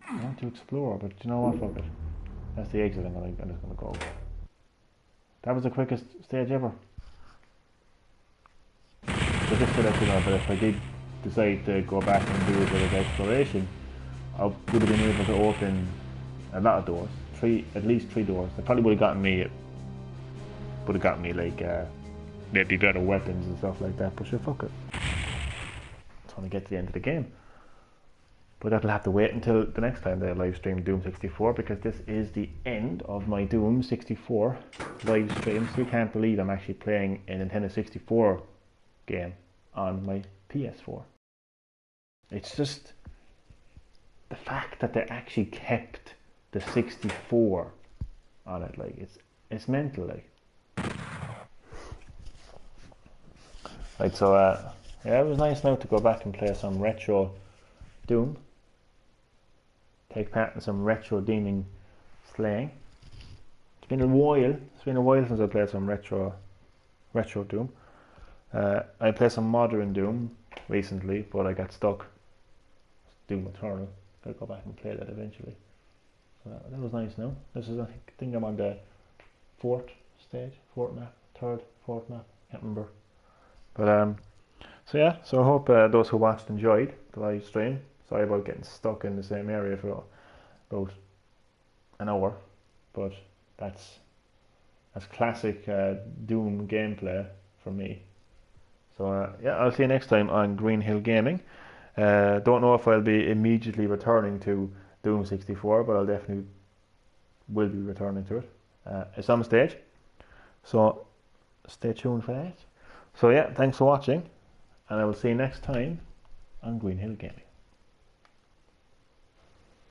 I want to explore, but you know what? Fuck it. That's the exit. I'm just gonna go. That was the quickest stage ever. So just to let you know, but if I did decide to go back and do a bit of exploration, I would have been able to open a lot of doors. at least 3 doors. They probably would have gotten me like maybe better weapons and stuff like that. But sure, fuck it. Just want to get to the end of the game. But that'll have to wait until the next time they live stream Doom 64, because this is the end of my Doom 64 live stream. So you can't believe I'm actually playing a Nintendo 64 game on my PS4. It's just the fact that they actually kept the 64 on it, like it's mental, like. Right, so yeah, it was nice now to go back and play some retro Doom. Take part in some retro demon slaying. It's been a while. It's been a while since I played some retro Doom. I played some modern Doom recently, but I got stuck. Doom Eternal. Gotta go back and play that eventually. So that was nice. Now this is, I think I'm on the 4th map, 4th map. Can't remember. But so yeah. So I hope those who watched enjoyed the live stream. Sorry about getting stuck in the same area for about an hour, but that's classic Doom gameplay for me. So yeah, I'll see you next time on Green-HillGaming. Don't know if I'll be immediately returning to Doom 64, but I'll definitely will be returning to it at some stage. So stay tuned for that. So yeah, thanks for watching, and I will see you next time on Green-HillGaming.